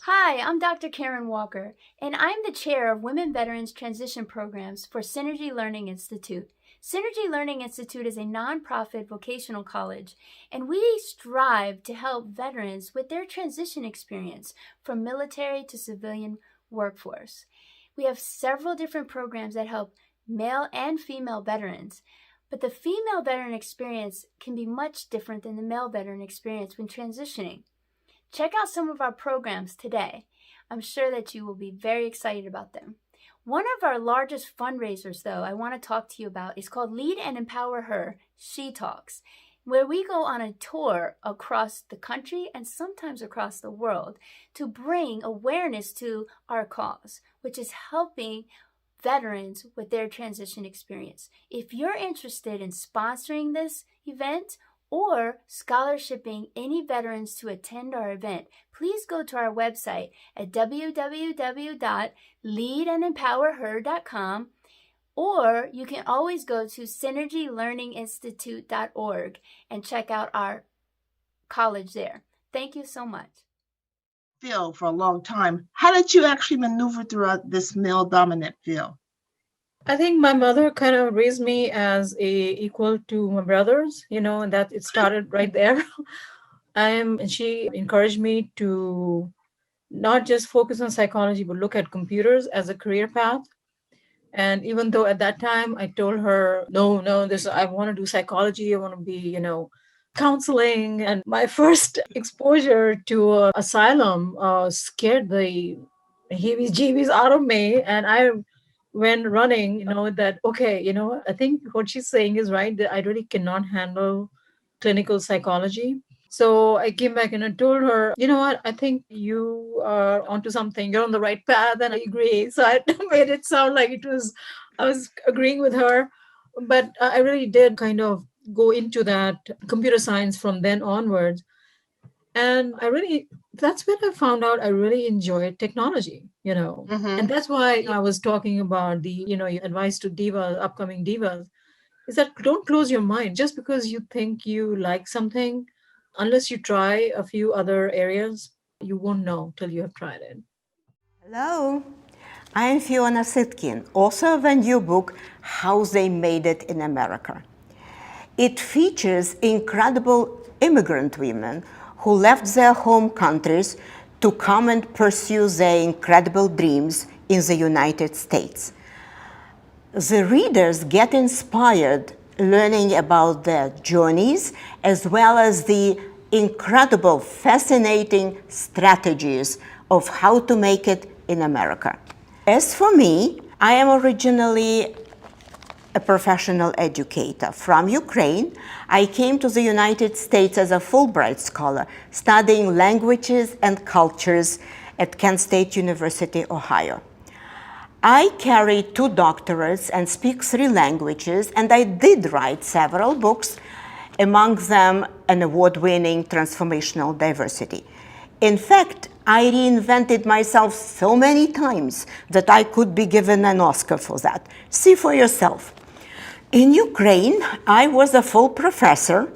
Hi, I'm Dr. Karen Walker, and I'm the chair of Women Veterans Transition Programs for Synergy Learning Institute. Synergy Learning Institute is a nonprofit vocational college, and we strive to help veterans with their transition experience from military to civilian workforce. We have several different programs that help male and female veterans, but the female veteran experience can be much different than the male veteran experience when transitioning. Check out some of our programs today. I'm sure that you will be very excited about them. One of our largest fundraisers, though, I want to talk to you about is called Lead and Empower Her, She Talks, where we go on a tour across the country and sometimes across the world to bring awareness to our cause, which is helping veterans with their transition experience. If you're interested in sponsoring this event or scholarshiping any veterans to attend our event, please go to our website at www.leadandempowerher.com, or you can always go to synergylearninginstitute.org and check out our college there. Thank you so much. Field for a long time. How did you actually maneuver throughout this male-dominant field? I think my mother kind of raised me as equal to my brothers, and that it started right there. And she encouraged me to not just focus on psychology, but look at computers as a career path. And even though at that time I told her, no, this I want to do psychology, I want to be, counseling. And my first exposure to asylum scared the heebie-jeebies out of me, and I went running. That okay, I think what she's saying is right. That I really cannot handle clinical psychology. So I came back and I told her, you know what, I think you are onto something. You're on the right path. And I agree. So I made it sound like I was agreeing with her. But I really did kind of go into that computer science from then onwards. And that's when I found out I really enjoyed technology. Mm-hmm. And that's why I was talking about your advice to divas, upcoming divas, is that don't close your mind just because you think you like something. Unless you try a few other areas, you won't know till you have tried it. Hello, I am Fiiona Citkin, author of a new book, How They Made It in America. It features incredible immigrant women who left their home countries to come and pursue their incredible dreams in the United States. The readers get inspired learning about their journeys as well as the incredible, fascinating strategies of how to make it in America. As for me, I am originally a professional educator from Ukraine. I came to the United States as a Fulbright scholar, studying languages and cultures at Kent State University, Ohio. I carry 2 doctorates and speak 3 languages, and I did write several books, among them an award-winning Transformational Diversity. In fact, I reinvented myself so many times that I could be given an Oscar for that. See for yourself. In Ukraine, I was a full professor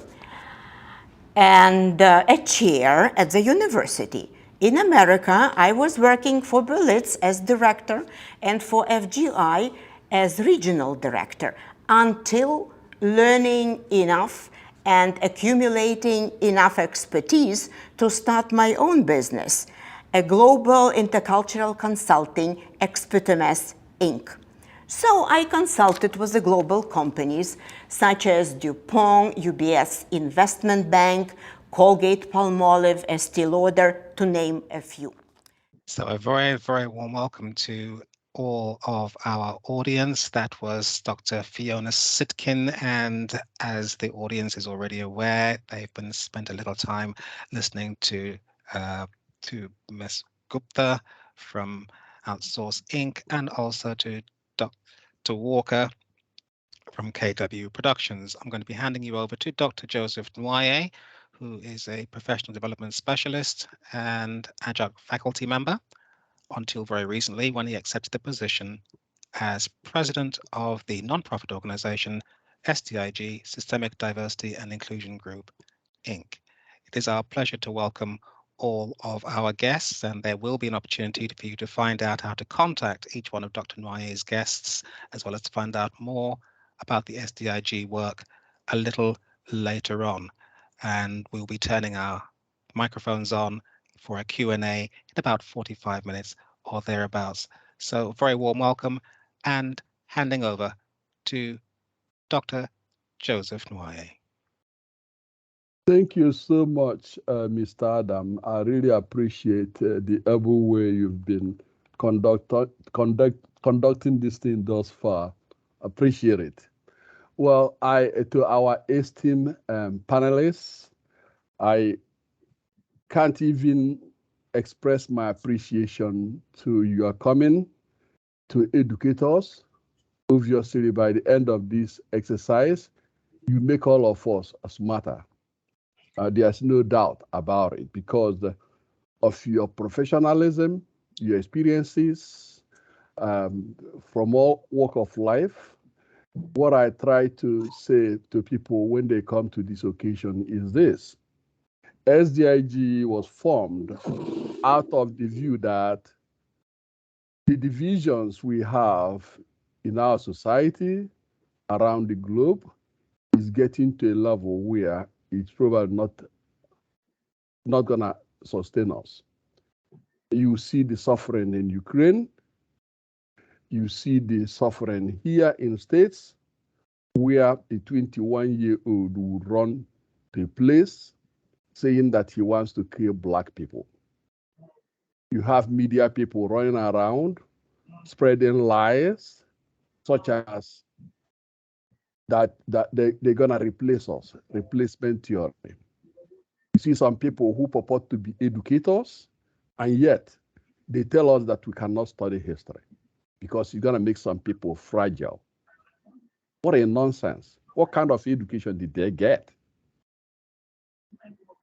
and a chair at the university. In America, I was working for Berlitz as director and for FGI as regional director until learning enough and accumulating enough expertise to start my own business, a global intercultural consulting, Expertms Inc. So I consulted with the global companies such as DuPont, UBS Investment Bank, Colgate-Palmolive, Estee Lauder, to name a few. So a very, very warm welcome to all of our audience. That was Dr. Fiiona Citkin, and as the audience is already aware, they've been spent a little time listening to Ms. Gupta from Outsource Inc. and also to Dr. Walker from KW Productions. I'm going to be handing you over to Dr. Joseph Nwoye, who is a professional development specialist and adjunct faculty member until very recently when he accepted the position as president of the nonprofit organization SDIG, Systemic Diversity and Inclusion Group, Inc. It is our pleasure to welcome all of our guests, and there will be an opportunity for you to find out how to contact each one of Dr. Nwoye's guests, as well as to find out more about the SDIG work a little later on. And we'll be turning our microphones on for a Q&A in about 45 minutes or thereabouts. So very warm welcome, and handing over to Dr. Joseph Nwoye. Thank you so much, Mr. Adam. I really appreciate the able way you've been conducting this thing thus far. Appreciate it. Well, to our esteemed panelists, I can't even express my appreciation to your coming to educate us. Obviously, by the end of this exercise, you make all of us smarter. There's no doubt about it because of your professionalism, your experiences from all walk of life. What I try to say to people when they come to this occasion is this. SDIG was formed out of the view that the divisions we have in our society around the globe is getting to a level where it's probably not gonna sustain us. You see the suffering in Ukraine. You see the suffering here in States, where a 21-year-old would run to a place saying that he wants to kill Black people. You have media people running around spreading lies, such as that they're gonna replace us, replacement theory. You see some people who purport to be educators, and yet they tell us that we cannot study history because you're gonna make some people fragile. What a nonsense. What kind of education did they get?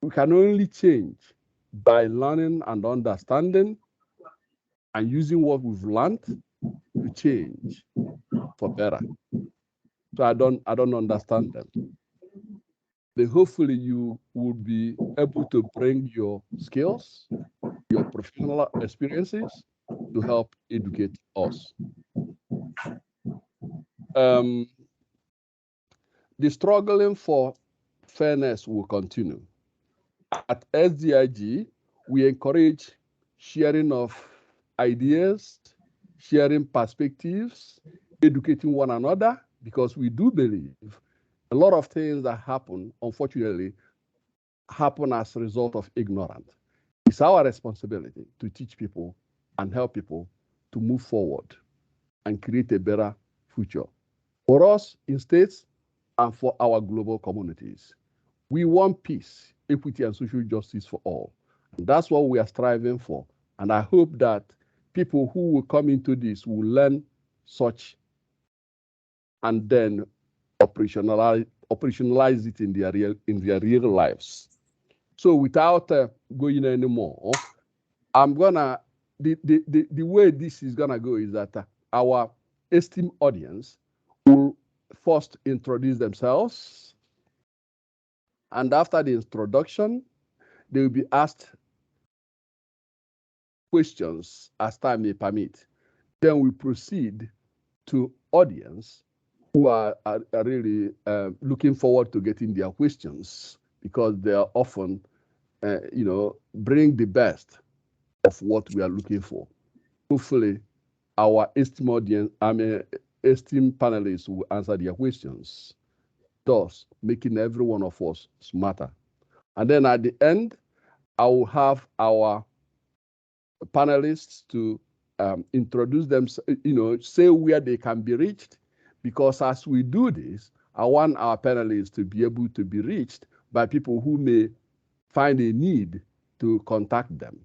We can only change by learning and understanding and using what we've learned to change for better. So I don't understand them. But hopefully you will be able to bring your skills, your professional experiences to help educate us. The struggling for fairness will continue. At SDIG, we encourage sharing of ideas, sharing perspectives, educating one another, because we do believe a lot of things that happen, unfortunately, happen as a result of ignorance. It's our responsibility to teach people and help people to move forward and create a better future for us in states and for our global communities. We want peace, equity, and social justice for all. And that's what we are striving for. And I hope that people who will come into this will learn such and then operationalize it in their real lives. So without going anymore, I'm gonna, the way this is gonna go is that our esteemed audience will first introduce themselves. And after the introduction, they will be asked questions as time may permit. Then we proceed to audience who are really looking forward to getting their questions because they are often, bring the best of what we are looking for. Hopefully, our esteemed audience, esteemed panelists will answer their questions, thus making every one of us smarter. And then at the end, I will have our panelists to introduce them, say where they can be reached, because as we do this, I want our panelists to be able to be reached by people who may find a need to contact them.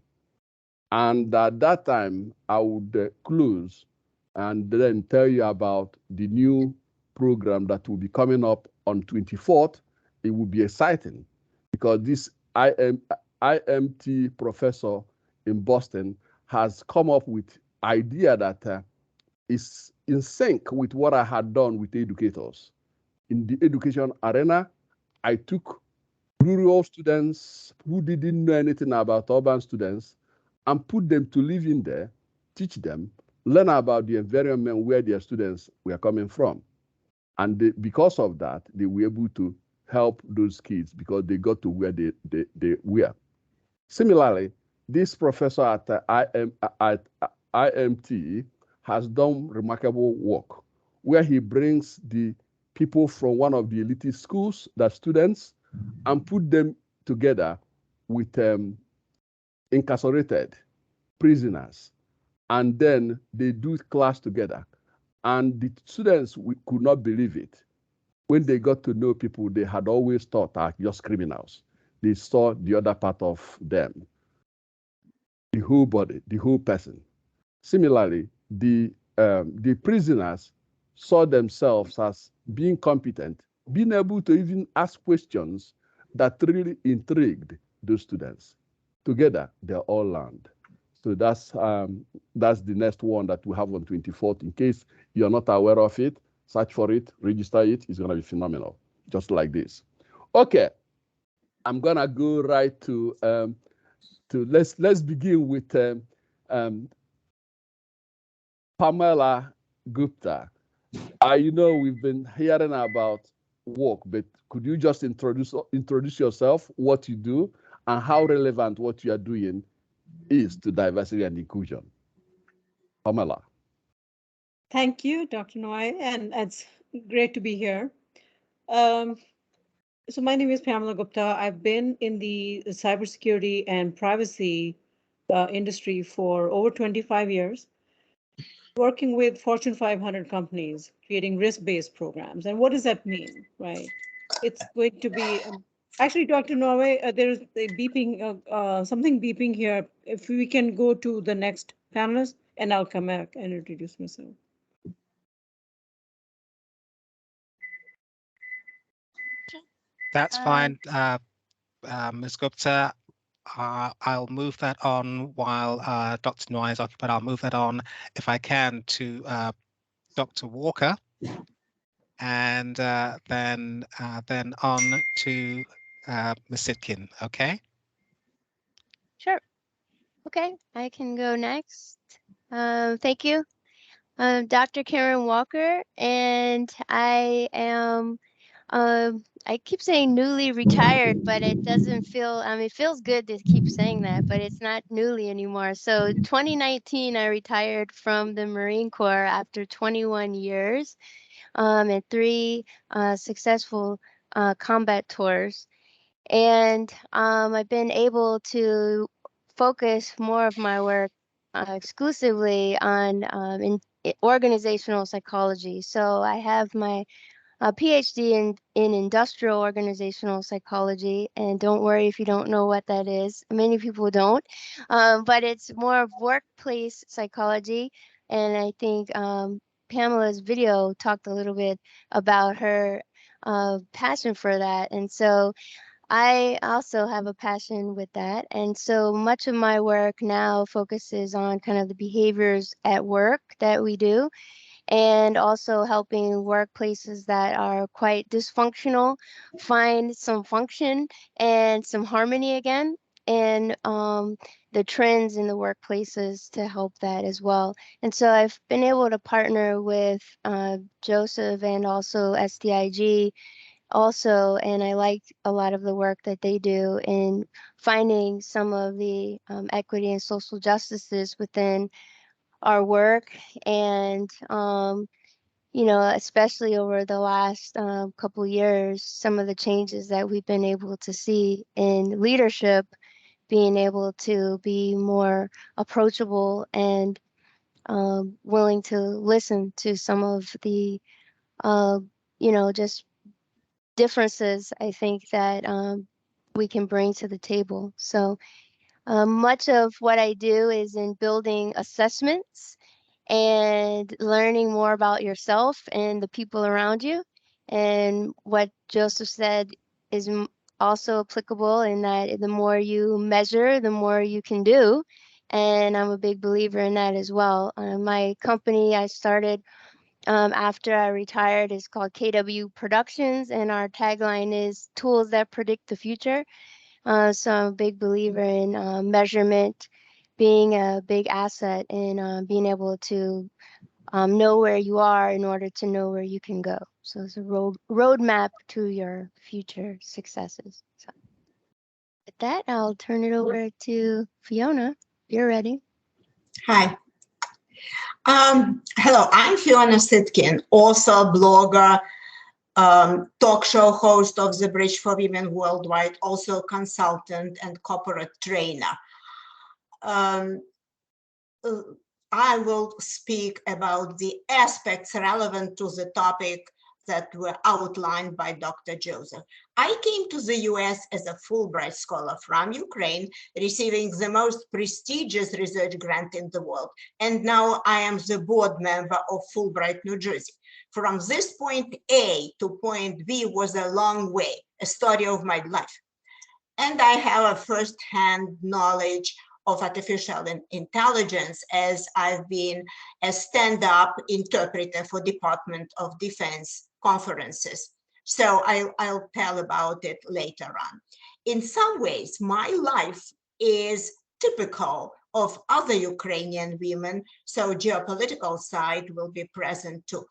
And at that time, I would close and then tell you about the new program that will be coming up on 24th. It will be exciting because this IMT professor in Boston has come up with idea that is in sync with what I had done with educators. In the education arena, I took rural students who didn't know anything about urban students and put them to live in there, teach them, learn about the environment where their students were coming from. And because of that, they were able to help those kids because they got to where they were. Similarly, this professor at IMT has done remarkable work where he brings the people from one of the elite schools, the students, and put them together with incarcerated prisoners. And then they do class together. And the students could not believe it. When they got to know people they had always thought are just criminals, they saw the other part of them, the whole body, the whole person. Similarly, the prisoners saw themselves as being competent, being able to even ask questions that really intrigued those students. Together, they all learned. So that's the next one that we have on 24th. In case you're not aware of it, search for it, register it. It's going to be phenomenal, just like this. Okay, I'm going to go right to let's begin with Pamela Gupta. We've been hearing about work, but could you just introduce yourself, what you do, and how relevant what you are doing is to diversity and inclusion? Pamela. Thank you, Dr. Nwoye, and it's great to be here. So my name is Pamela Gupta. I've been in the cybersecurity and privacy industry for over 25 years, working with Fortune 500 companies, creating risk-based programs. And what does that mean, right? It's going to be, actually, Dr. Nwoye, there's a beeping, something beeping here. If we can go to the next panelist, and I'll come back and introduce myself. That's fine, Ms. Gupta. I'll move that on while Dr. Nwoye is occupied. I'll move that on, if I can, to Dr. Walker, and then on to Ms. Citkin. Okay. Sure. Okay, I can go next. Thank you. Dr. Karen Walker, and I am, I keep saying newly retired, but it doesn't feel, it feels good to keep saying that, but it's not newly anymore. So 2019, I retired from the Marine Corps after 21 years and 3 successful combat tours. And I've been able to focus more of my work exclusively on organizational psychology. So I have my PhD in industrial organizational psychology, and don't worry if you don't know what that is. Many people don't, but it's more of workplace psychology. And I think Pamela's video talked a little bit about her passion for that. And so I also have a passion with that. And so much of my work now focuses on kind of the behaviors at work that we do, and also helping workplaces that are quite dysfunctional find some function and some harmony again, and the trends in the workplaces to help that as well. And so I've been able to partner with Joseph and also SDIG also, and I like a lot of the work that they do in finding some of the equity and social justices within our work. And especially over the last couple years, some of the changes that we've been able to see in leadership, being able to be more approachable and willing to listen to some of the just differences, I think, that we can bring to the table. So much of what I do is in building assessments and learning more about yourself and the people around you. And what Joseph said is also applicable in that the more you measure, the more you can do. And I'm a big believer in that as well. My company, I started after I retired is called KW Productions, and our tagline is tools that predict the future. So I'm a big believer in measurement being a big asset in being able to know where you are in order to know where you can go. So it's a roadmap to your future successes. So with that, I'll turn it over to Fiiona. You're ready. Hi. Hello, I'm Fiiona Citkin, also a blogger, talk show host of The Bridge for Women Worldwide, also a consultant and corporate trainer. I will speak about the aspects relevant to the topic that were outlined by Dr. Joseph. I came to the US as a Fulbright scholar from Ukraine, receiving the most prestigious research grant in the world. And now I am the board member of Fulbright, New Jersey. From this point A to point B was a long way, a story of my life. And I have a firsthand knowledge of artificial intelligence, as I've been a stand-up interpreter for Department of Defense conferences. So I'll tell about it later on. In some ways, my life is typical of other Ukrainian women, so geopolitical side will be present too.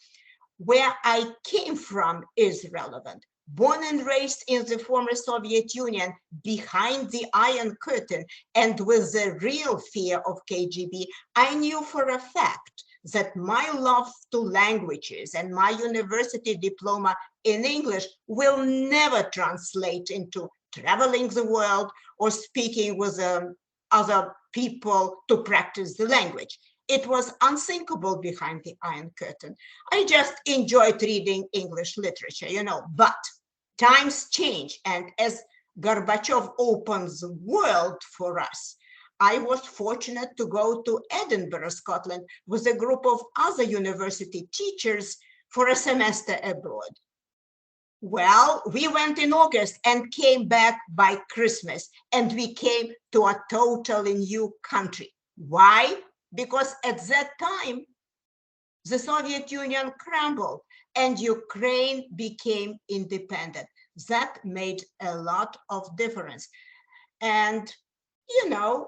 Where I came from is relevant. Born and raised in the former Soviet Union, behind the Iron Curtain, and with the real fear of KGB, I knew for a fact that my love to languages and my university diploma in English will never translate into traveling the world or speaking with other people to practice the language. It was unthinkable behind the Iron Curtain. I just enjoyed reading English literature, but times change, and as Gorbachev opens the world for us, I was fortunate to go to Edinburgh, Scotland, with a group of other university teachers for a semester abroad. Well, we went in August and came back by Christmas, and we came to a totally new country. Why? Because at that time, the Soviet Union crumbled and Ukraine became independent. That made a lot of difference. And,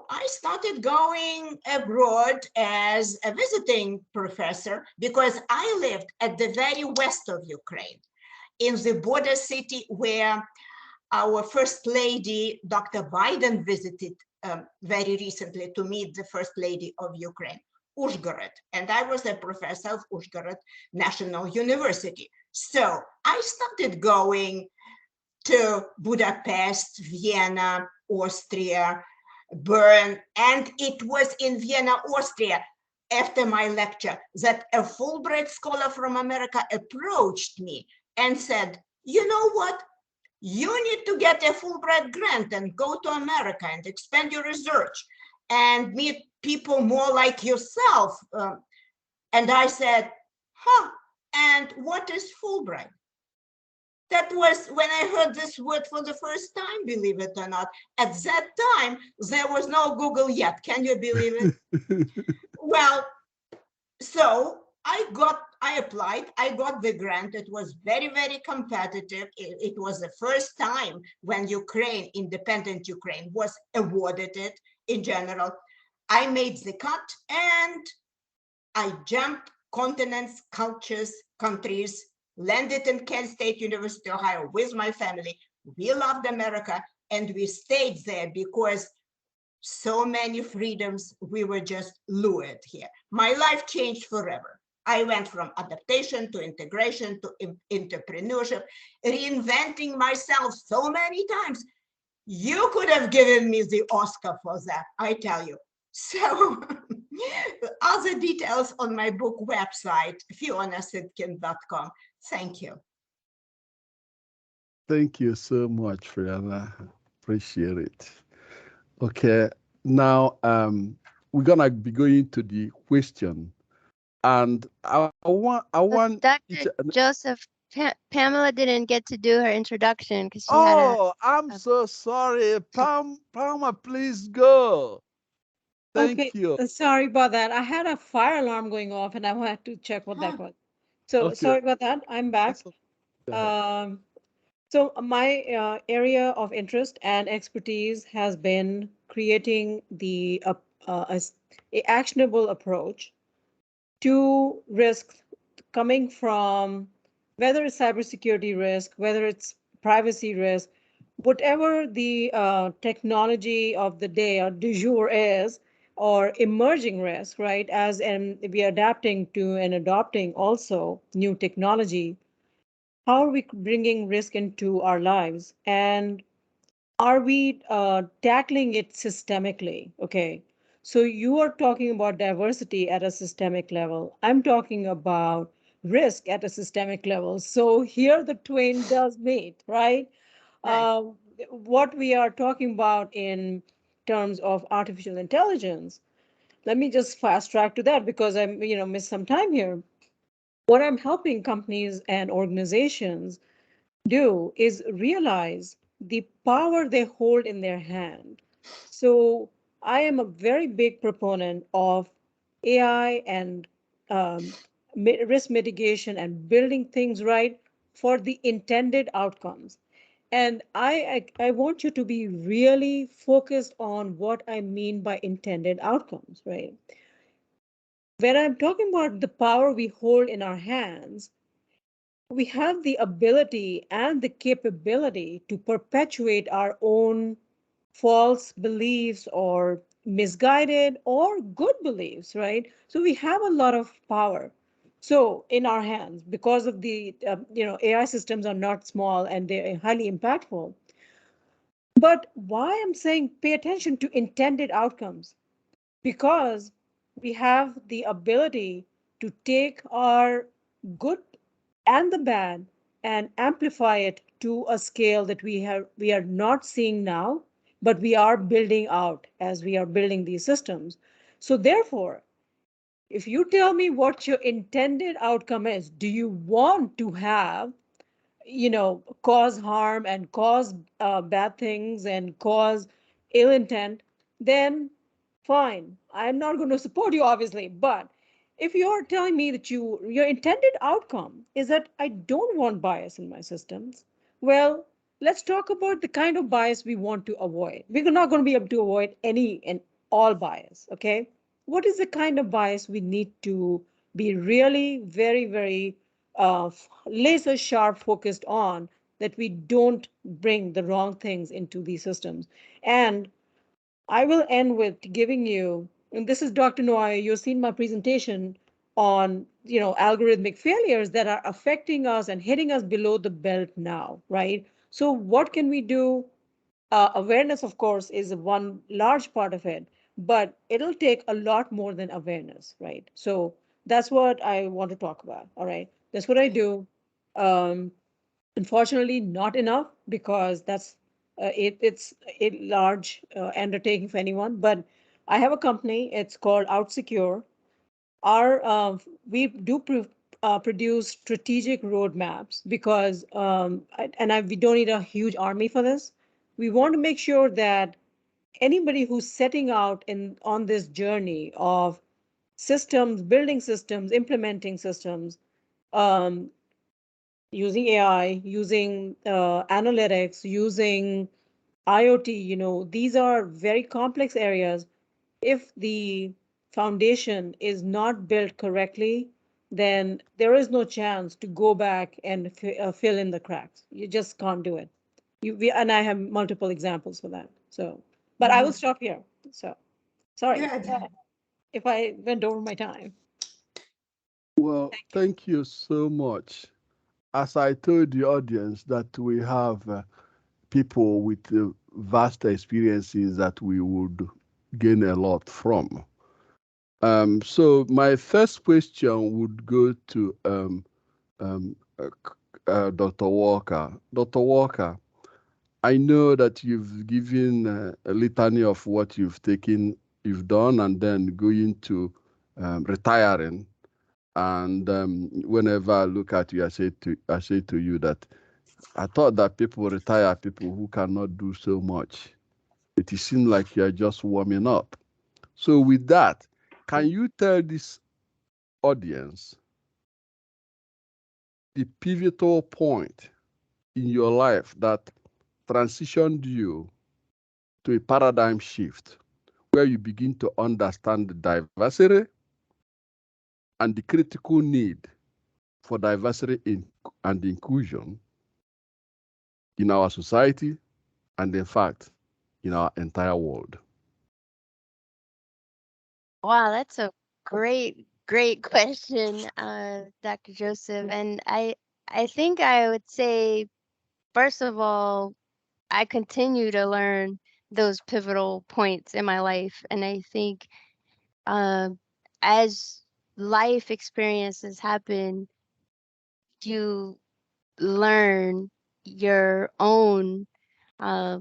I started going abroad as a visiting professor because I lived at the very west of Ukraine, in the border city where our First Lady, Dr. Biden, visited very recently to meet the First Lady of Ukraine, Uzhgorod. And I was a professor of Uzhgorod National University. So I started going to Budapest, Vienna, Austria, Bern, and it was in Vienna, Austria, after my lecture, that a Fulbright scholar from America approached me and said, you know what? You need to get a Fulbright grant and go to America and expand your research and meet people more like yourself. And I said, and what is Fulbright? That was when I heard this word for the first time, believe it or not. At that time, there was no Google yet. Can you believe it? Well, so I applied, I got the grant. It was very, very competitive. It was the first time when Ukraine, independent Ukraine, was awarded it in general. I made the cut and I jumped continents, cultures, countries, landed in Kent State University, Ohio with my family. We loved America and we stayed there because so many freedoms, we were just lured here. My life changed forever. I went from adaptation to integration to entrepreneurship, reinventing myself so many times. You could have given me the Oscar for that, I tell you. So other details on my book website, FionaCitkin.com. Thank you. Thank you so much, Fiona. Appreciate it. Okay, now we're gonna be going to the question, and I want Dr. Joseph, Pamela didn't get to do her introduction because she had a. I'm so sorry, Pamela, please go. Thank you. Sorry about that. I had a fire alarm going off and I had to check what that was. So Okay. sorry about that. I'm back. That's okay. Go ahead. So my area of interest and expertise has been creating a actionable approach to risk coming from whether it's cybersecurity risk, whether it's privacy risk, whatever the technology of the day or du jour is, or emerging risk, right? As and we are adapting to and adopting also new technology, how are we bringing risk into our lives? And are we tackling it systemically? Okay. So you are talking about diversity at a systemic level. I'm talking about risk at a systemic level. So here the twain does meet, right? Right. Uh, what we are talking about in terms of artificial intelligence, let me just fast track to that because I'm, missed some time here. What I'm helping companies and organizations do is realize the power they hold in their hand. So I am a very big proponent of AI and um, risk mitigation and building things right for the intended outcomes. And I want you to be really focused on what I mean by intended outcomes, right? When I'm talking about the power we hold in our hands, we have the ability and the capability to perpetuate our own false beliefs or misguided or good beliefs, right? So we have a lot of power. So in our hands, because of the, AI systems are not small and they're highly impactful. But why I'm saying pay attention to intended outcomes? Because we have the ability to take our good and the bad and amplify it to a scale that we are not seeing now, but we are building out as we are building these systems. So therefore, if you tell me what your intended outcome is, do you want to have, cause harm and cause bad things and cause ill intent, then fine. I'm not going to support you, obviously. But if you're telling me that your intended outcome is that I don't want bias in my systems, well, let's talk about the kind of bias we want to avoid. We're not going to be able to avoid any and all bias, okay? What is the kind of bias we need to be really very, very laser sharp focused on, that we don't bring the wrong things into these systems? And I will end with giving you, and this is Dr. Nwoye, you've seen my presentation on, algorithmic failures that are affecting us and hitting us below the belt now, right? So what can we do? Awareness, of course, is one large part of it, but it'll take a lot more than awareness, right? So that's what I want to talk about. All right. That's what I do. Um, Unfortunately, not enough, because it's a large undertaking for anyone. But I have a company. It's called OutSecure. Our we do produce strategic roadmaps because we don't need a huge army for this. We want to make sure that anybody who's setting out in on this journey of systems, building systems, implementing systems, um, using AI, using analytics, using IoT, these are very complex areas. If the foundation is not built correctly, then there is no chance to go back and fill in the cracks. You just can't do it. And I have multiple examples for that. So, but I will stop here. So, sorry Good. if I went over my time. Well, thank you so much. As I told the audience that we have people with vast experiences that we would gain a lot from. So my first question would go to um, uh, Dr. Walker. Dr. Walker, I know that you've given a litany of what you've done, and then going to retiring. And whenever I look at you, I say to you that I thought that people retire people who cannot do so much. It seems like you're just warming up. So with that, can you tell this audience the pivotal point in your life that transitioned you to a paradigm shift where you begin to understand the diversity and the critical need for diversity and inclusion in our society and, in fact, in our entire world? Wow, that's a great question, Dr. Joseph. And I think I would say, first of all, I continue to learn those pivotal points in my life. And I think uh, as life experiences happen, you learn your own uh,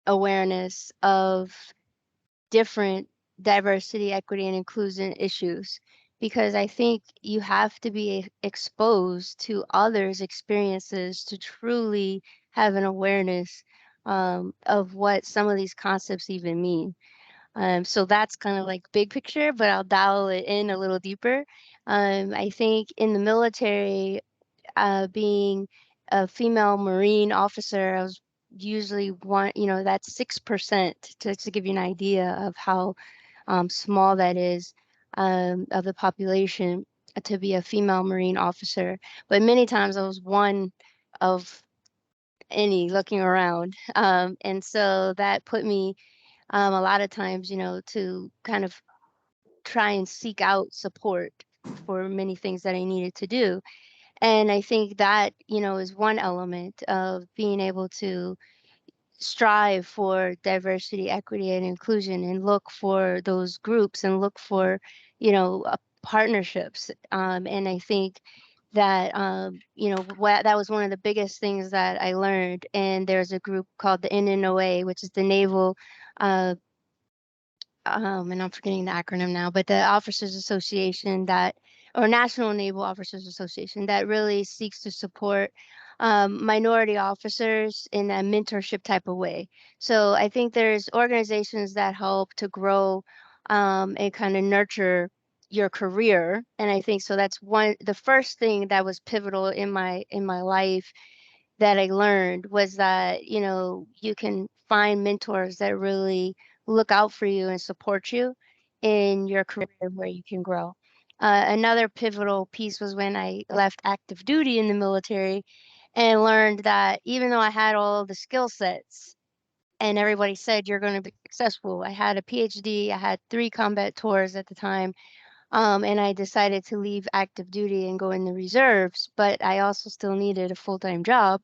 awareness of different diversity, equity, and inclusion issues, because I think you have to be exposed to others' experiences to truly have an awareness of what some of these concepts even mean. So that's kind of like big picture, but I'll dial it in a little deeper. I think in the military, being a female Marine officer, I was usually one, that's 6%, to give you an idea of how small that is of the population to be a female Marine officer. But many times I was one of any looking around. And so that put me a lot of times, to kind of try and seek out support for many things that I needed to do. And I think that, is one element of being able to strive for diversity, equity, and inclusion, and look for those groups and look for, partnerships. And I think that, that was one of the biggest things that I learned. And there's a group called the Nwoye, which is the Naval and I'm forgetting the acronym now, but the Officers Association or National Naval Officers Association, that really seeks to support minority officers in a mentorship type of way. So I think there's organizations that help to grow and kind of nurture your career. And I think so that's the first thing that was pivotal in my life that I learned was that, you can find mentors that really look out for you and support you in your career where you can grow. Another pivotal piece was when I left active duty in the military and learned that even though I had all the skill sets and everybody said you're going to be successful, I had a PhD, I had 3 combat tours at the time, and I decided to leave active duty and go in the reserves, but I also still needed a full-time job.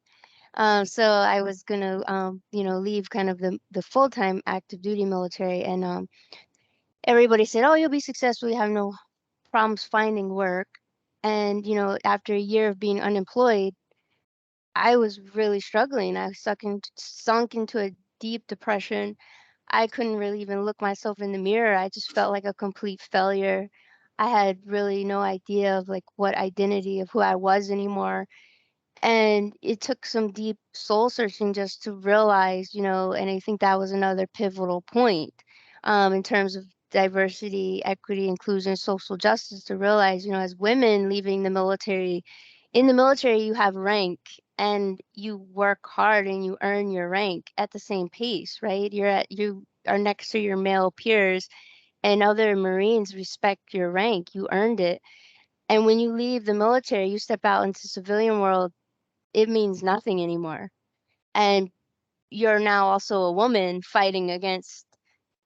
So I was gonna, leave kind of the full-time active duty military, and everybody said, "Oh, you'll be successful. You have no problems finding work." And after a year of being unemployed, I was really struggling. I was sunk into a deep depression. I couldn't really even look myself in the mirror. I just felt like a complete failure. I had really no idea of like what identity of who I was anymore. And it took some deep soul searching just to realize, and I think that was another pivotal point in terms of diversity, equity, inclusion, social justice, to realize, as women leaving the military, in the military, you have rank and you work hard and you earn your rank at the same pace, right? You are next to your male peers, and other Marines respect your rank. You earned it. And when you leave the military, you step out into civilian world, it means nothing anymore. And you're now also a woman fighting against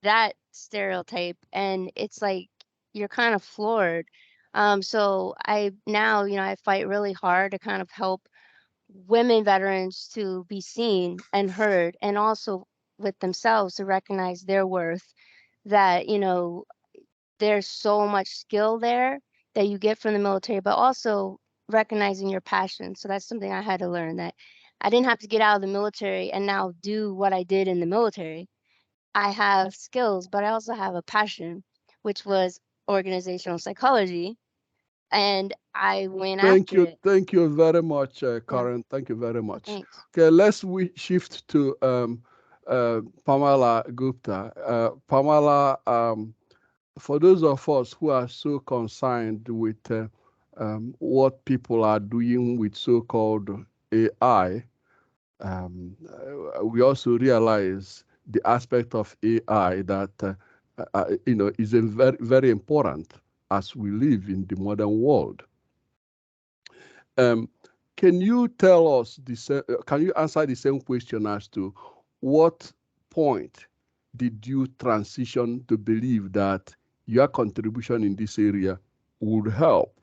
that stereotype. And it's like you're kind of floored. So I now, I fight really hard to kind of help women veterans to be seen and heard, and also with themselves to recognize their worth, that, there's so much skill there that you get from the military, but also recognizing your passion. So that's something I had to learn, that I didn't have to get out of the military and now do what I did in the military. I have skills, but I also have a passion, which was organizational psychology. And I went after it. Thank you very much, Yeah, Karen. Thank you very much. thanks. Okay, let's shift to Pamela Gupta. Pamela, for those of us who are so concerned with what people are doing with so-called AI, we also realize the aspect of AI that is a very, very important as we live in the modern world. Can you tell us can you answer the same question as to what point did you transition to believe that your contribution in this area would help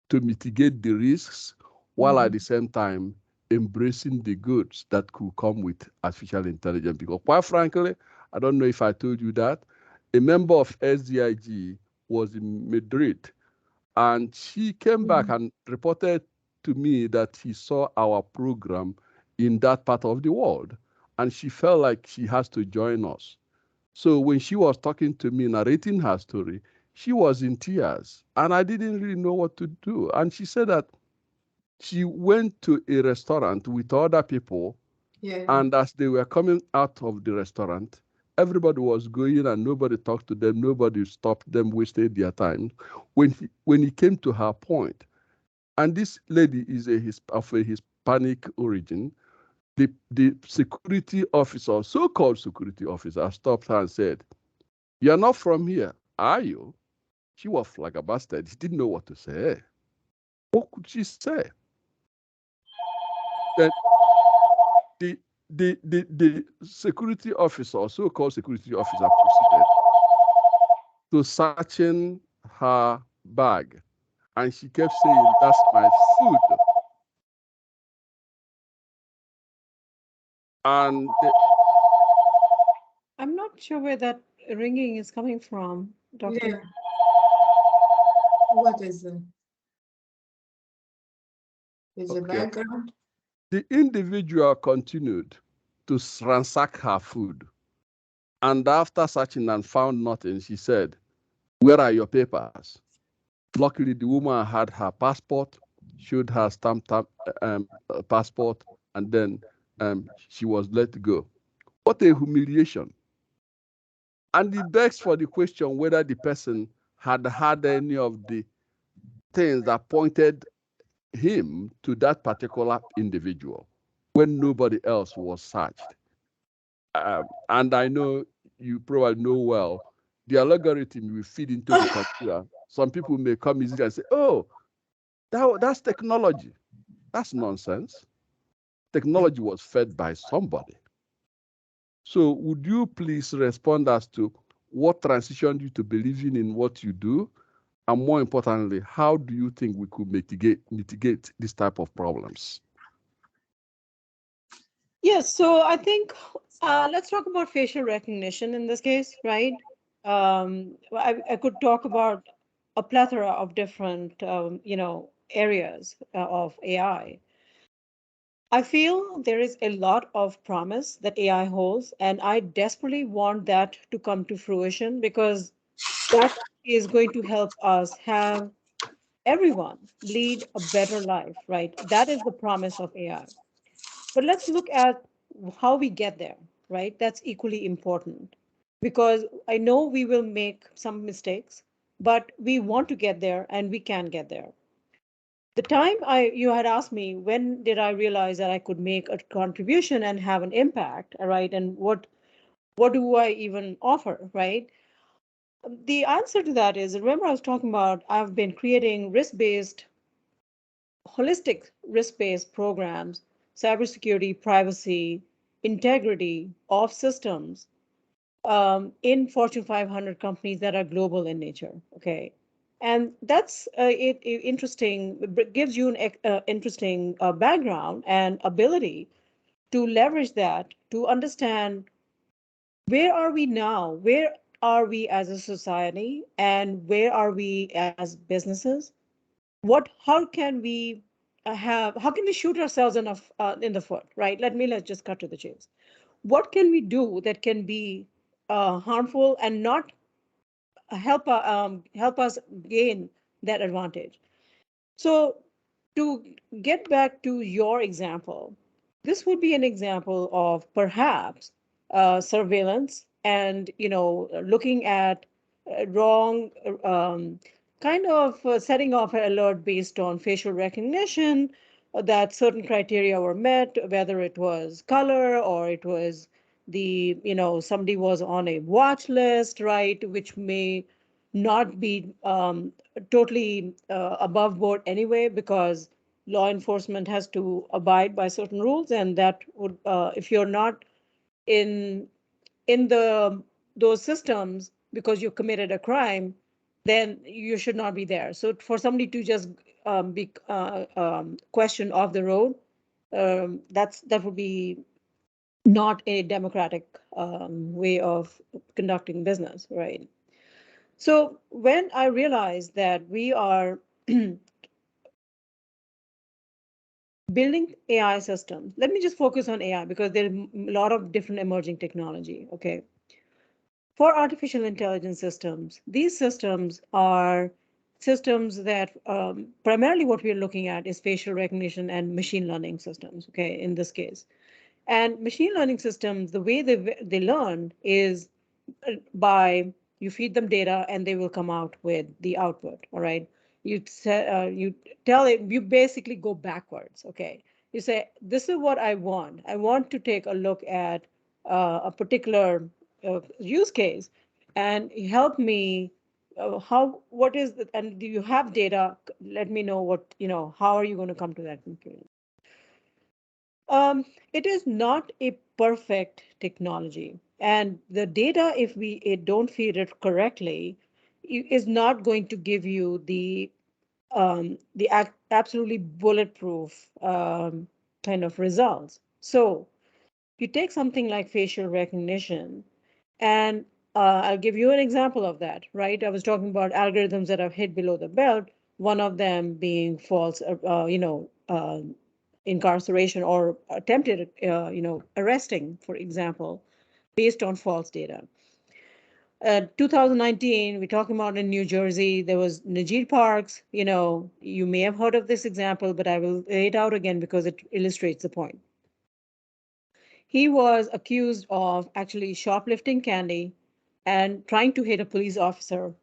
to mitigate the risks while at the same time embracing the goods that could come with artificial intelligence? Because quite frankly, I don't know if I told you that, a member of SDIG was in Madrid, and she came back and reported to me that he saw our program in that part of the world, and she felt like she has to join us. So when she was talking to me, narrating her story, she was in tears, and I didn't really know what to do. And she said that she went to a restaurant with other people, and as they were coming out of the restaurant, everybody was going and nobody talked to them, nobody stopped them, wasted their time. When he came to her point, and this lady is of a Hispanic origin, the security officer, so-called security officer, stopped her and said, "You're not from here, are you?" She was flabbergasted. She didn't know what to say. What could she say? Then the security officer, so-called security officer, proceeded to searching her bag, and she kept saying, "That's my food." And I'm not sure where that ringing is coming from, Doctor. Yeah. What is it? Is it okay. background? The individual continued to ransack her food. And after searching and found nothing, she said, "Where are your papers?" Luckily, the woman had her passport, showed her stamped passport, and then she was let go. What a humiliation. And it begs for the question whether the person had had any of the things that pointed him to that particular individual when nobody else was searched. And I know you probably know well, the algorithm we feed into the computer, some people may come easily and say, "Oh, that's technology." That's nonsense. Technology was fed by somebody. So would you please respond as to what transitioned you to believing in what you do? And more importantly, how do you think we could mitigate this type of problems? Yes, so I think let's talk about facial recognition in this case, right? I could talk about a plethora of different, areas of AI. I feel there is a lot of promise that AI holds, and I desperately want that to come to fruition because that is going to help us have everyone lead a better life, right? That is the promise of AI. But let's look at how we get there, right? That's equally important because I know we will make some mistakes, but we want to get there and we can get there. The time you had asked me when did I realize that I could make a contribution and have an impact, right? And what do I even offer, right? The answer to that is, remember I was talking about I've been creating risk-based, holistic risk-based programs, cybersecurity, privacy, integrity of systems in Fortune 500 companies that are global in nature. Okay. And that's interesting, gives you an interesting background and ability to leverage that to understand where are we now? Where are we as a society? And where are we as businesses? How can we how can we shoot ourselves in the foot, right? Let's just cut to the chase. What can we do that can be harmful and not help us gain that advantage? So to get back to your example, this would be an example of perhaps surveillance and looking at wrong kind of setting off an alert based on facial recognition that certain criteria were met, whether it was color or it was the, somebody was on a watch list, right, which may not be totally above board anyway, because law enforcement has to abide by certain rules, and that would, if you're not in the those systems because you committed a crime, then you should not be there. So for somebody to just be questioned off the road, that would be not a democratic way of conducting business, right? So when I realized that we are building AI systems, let me just focus on AI because there are a lot of different emerging technology, okay? For artificial intelligence systems, these systems are systems that primarily what we're looking at is facial recognition and machine learning systems, okay, in this case. And machine learning systems, the way they learn is by you feed them data and they will come out with the output, all right? You tell it, you basically go backwards, okay? You say, this is what I want. I want to take a look at a particular use case and help me what is the, and do you have data? Let me know what, how are you going to come to that conclusion? It is not a perfect technology, and the data, if we don't feed it correctly, is not going to give you the absolutely bulletproof kind of results. So you take something like facial recognition, and I'll give you an example of that, right? I was talking about algorithms that have hit below the belt, one of them being false, incarceration or attempted, arresting, for example, based on false data. 2019, we're talking about in New Jersey, there was Najib Parks. You may have heard of this example, but I will lay it out again because it illustrates the point. He was accused of actually shoplifting candy and trying to hit a police officer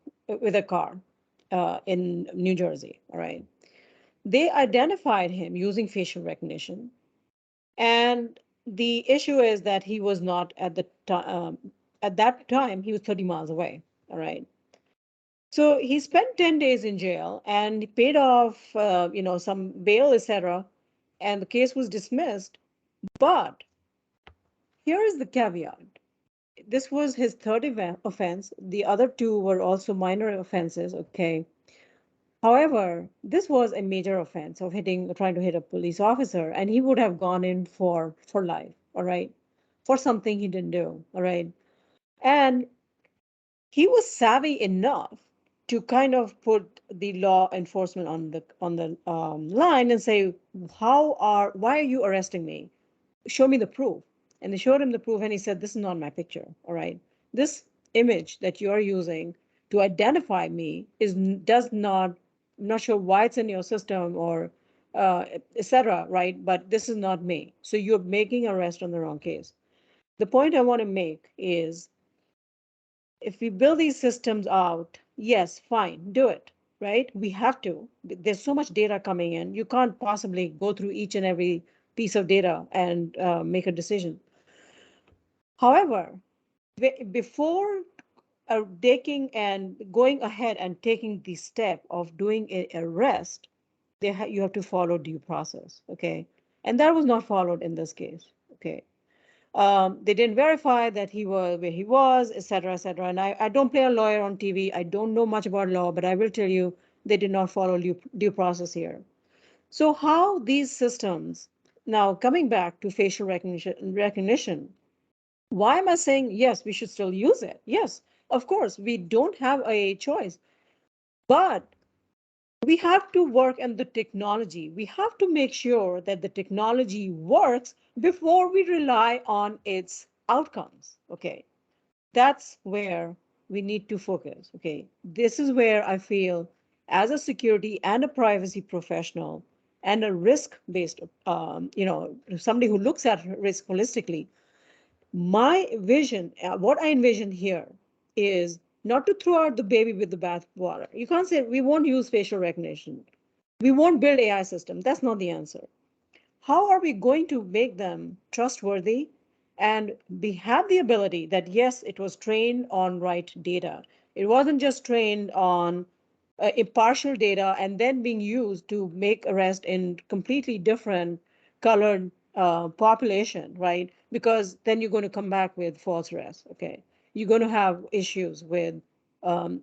with a car in New Jersey. All right. They identified him using facial recognition. And the issue is that he was not at that time, he was 30 miles away. All right. So he spent 10 days in jail and he paid off, some bail, etc. And the case was dismissed. But here is the caveat. This was his third offense. The other two were also minor offenses, okay? However, this was a major offense of trying to hit a police officer, and he would have gone in for life, all right? For something he didn't do, all right? And he was savvy enough to kind of put the law enforcement on the line and say, why are you arresting me? Show me the proof. And they showed him the proof, and he said, this is not my picture, all right? This image that you are using to identify me does not, I'm not sure why it's in your system or etc., right? But this is not me. So you're making arrest on the wrong case. The point I want to make is, if we build these systems out, yes, fine, do it, right? We have to. There's so much data coming in. You can't possibly go through each and every piece of data and make a decision. However, before taking and going ahead and taking the step of doing an arrest, you have to follow due process, okay? And that was not followed in this case, okay? They didn't verify that he was where he was, et cetera, et cetera. And I don't play a lawyer on TV. I don't know much about law, but I will tell you they did not follow due process here. So how these systems, now coming back to facial recognition, why am I saying, yes, we should still use it? Yes, of course, we don't have a choice, but we have to work on the technology. We have to make sure that the technology works before we rely on its outcomes, okay? That's where we need to focus, okay? This is where I feel, as a security and a privacy professional and a risk-based, somebody who looks at risk holistically, my vision, what I envision here is not to throw out the baby with the bathwater. You can't say we won't use facial recognition. We won't build AI system. That's not the answer. How are we going to make them trustworthy and have the ability that, yes, it was trained on right data. It wasn't just trained on impartial data and then being used to make arrest in completely different colored population, right? Because then you're going to come back with false arrests, okay? You're going to have issues with um,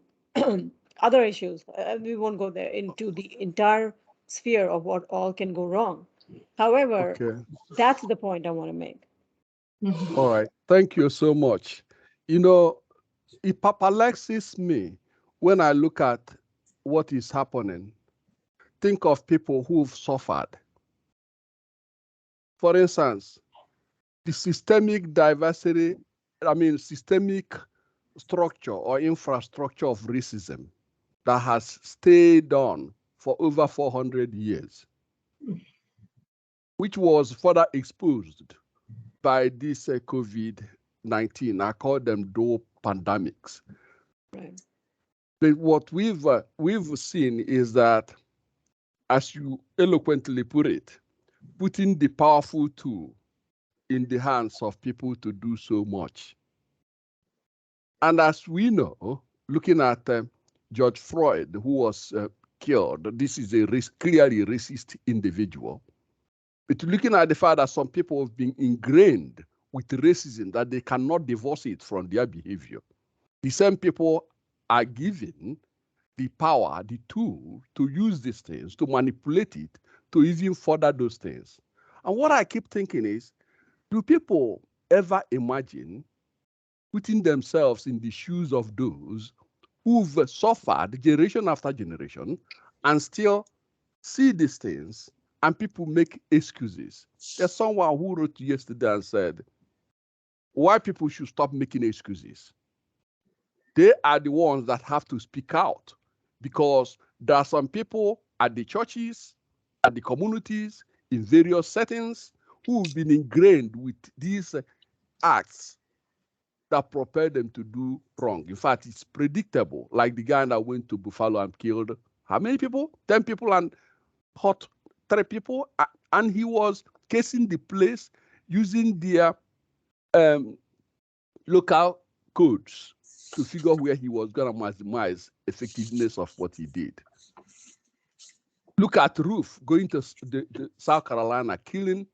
other issues. We won't go there into the entire sphere of what all can go wrong. However, Okay. that's the point I want to make. All right. Thank you so much. You know, it perplexes me when I look at what is happening. Think of people who've suffered. For instance, the systemic diversity, systemic structure or infrastructure of racism that has stayed on for over 400 years, which was further exposed by this COVID-19. I call them dual pandemics. Right. But what we've seen is that, as you eloquently put it, putting the powerful tool in the hands of people to do so much. And as we know, looking at George Floyd, who was killed, this is a clearly racist individual. But looking at the fact that some people have been ingrained with racism, that they cannot divorce it from their behavior. The same people are given the power, the tool to use these things, to manipulate it, to even further those things. And what I keep thinking is, do people ever imagine putting themselves in the shoes of those who've suffered generation after generation and still see these things and people make excuses? There's someone who wrote yesterday and said, why people should stop making excuses. They are the ones that have to speak out, because there are some people at the churches, at the communities, in various settings, who've been ingrained with these acts that propel them to do wrong. In fact, it's predictable, like the guy that went to Buffalo and killed how many people? 10 people and hurt 3 people. And he was casing the place using their local codes to figure where he was going to maximize effectiveness of what he did. Look at Ruth going to the South Carolina, killing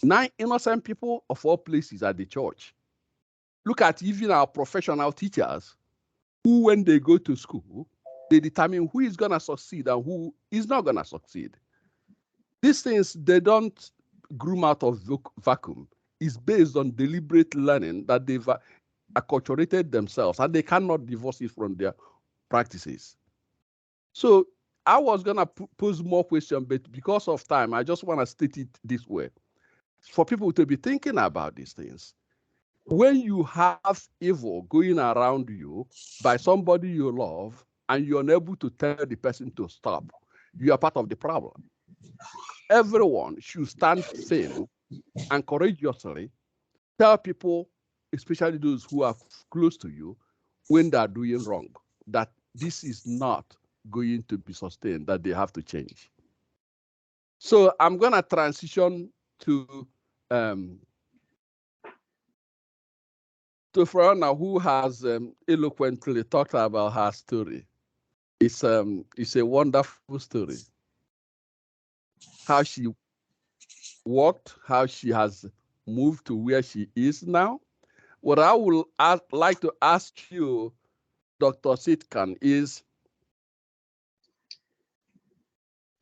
9 innocent people of all places at the church. Look at even our professional teachers, who, when they go to school, they determine who is going to succeed and who is not going to succeed. These things, they don't groom out of vacuum. It's based on deliberate learning that they've acculturated themselves, and they cannot divorce it from their practices. So I was going to pose more questions, but because of time, I just want to state it this way. For people to be thinking about these things, when you have evil going around you by somebody you love and you're unable to tell the person to stop, you are part of the problem. Everyone should stand firm and courageously tell people, especially those who are close to you, when they are doing wrong, that this is not going to be sustained, that they have to change. So I'm going to transition to Fiiona, who has eloquently talked about her story. It's a wonderful story. How she walked, how she has moved to where she is now. What I would like to ask you, Dr. Citkin, is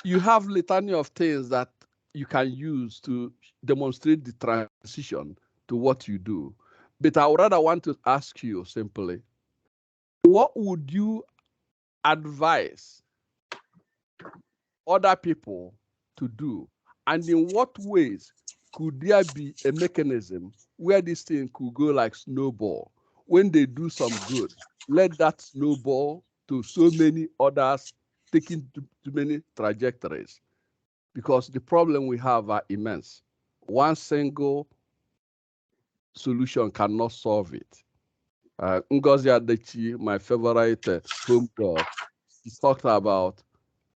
you have litany of things that you can use to demonstrate the transition to what you do. But I would rather want to ask you simply, what would you advise other people to do? And in what ways could there be a mechanism where this thing could go like snowball? When they do some good, let that snowball to so many others, taking too many trajectories. Because the problem we have are immense. One single solution cannot solve it. Ngozi Adechi, my favorite homegirl, she talked about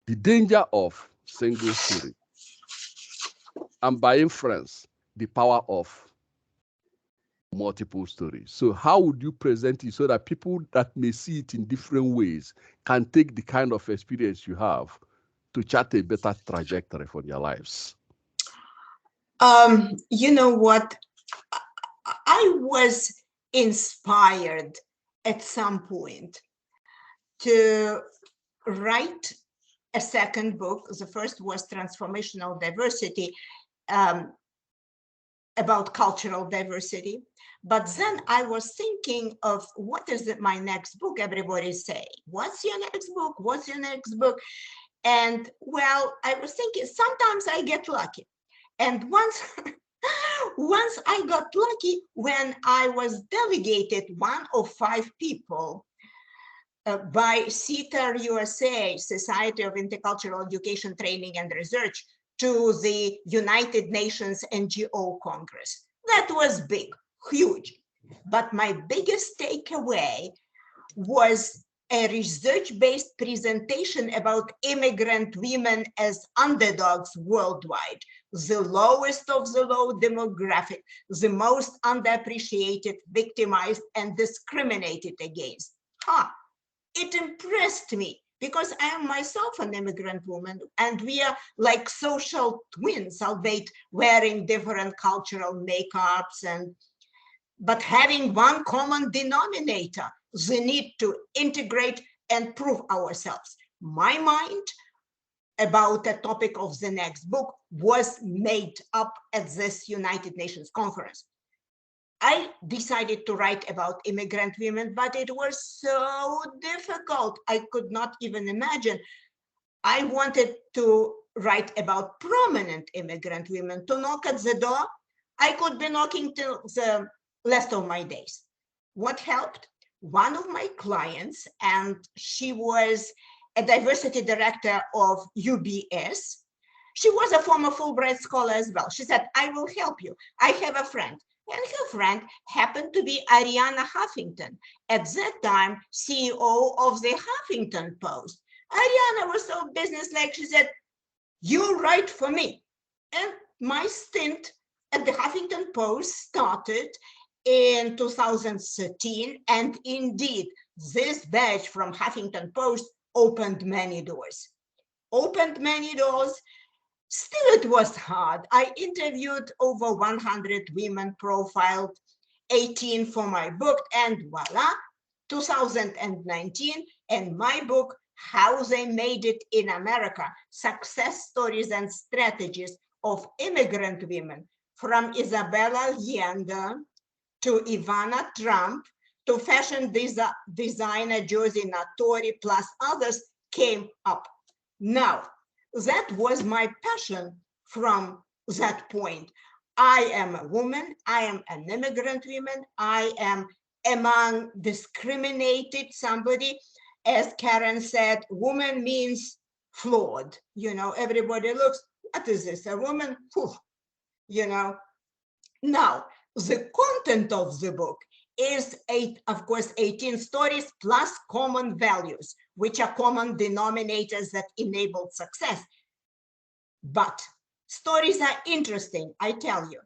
the danger of single story, and by inference, the power of multiple stories. So how would you present it so that people that may see it in different ways can take the kind of experience you have to chart a better trajectory for their lives? You know what? I was inspired at some point to write a second book. The first was Transformational Diversity, about cultural diversity. But then I was thinking of what is my next book? Everybody's saying, what's your next book? What's your next book? And well, I was thinking, sometimes I get lucky. And once I got lucky when I was delegated, one of 5 people by CITR USA, Society of Intercultural Education, Training and Research, to the United Nations NGO Congress. That was big, huge. But my biggest takeaway was a research-based presentation about immigrant women as underdogs worldwide, the lowest of the low demographic, the most underappreciated, victimized, and discriminated against. It impressed me because I am myself an immigrant woman, and we are like social twins, albeit wearing different cultural makeups, but having one common denominator, the need to integrate and prove ourselves. My mind about the topic of the next book was made up at this United Nations conference. I decided to write about immigrant women, but it was so difficult. I could not even imagine. I wanted to write about prominent immigrant women. To knock at the door, I could be knocking till the rest of my days. What helped? One of my clients, and she was a diversity director of UBS. She was a former Fulbright scholar as well. She said, I will help you. I have a friend. And her friend happened to be Arianna Huffington, at that time CEO of the Huffington Post. Arianna was so businesslike, she said, you write for me. And my stint at the Huffington Post started in 2013, and indeed, this badge from Huffington Post opened many doors. Still, it was hard. I interviewed over 100 women, profiled 18 for my book, and voila, 2019, and my book, How They Made It in America, Success Stories and Strategies of Immigrant Women, from Isabella Allende to Ivana Trump to fashion designer Josie Natori, plus others, came up. Now, that was my passion from that point. I am a woman, I am an immigrant woman, I am among discriminated somebody. As Karen said, woman means flawed. You know, everybody looks, what is this, a woman? Whew. You know. Now, the content of the book is, of course, 18 stories plus common values, which are common denominators that enable success. But stories are interesting, I tell you.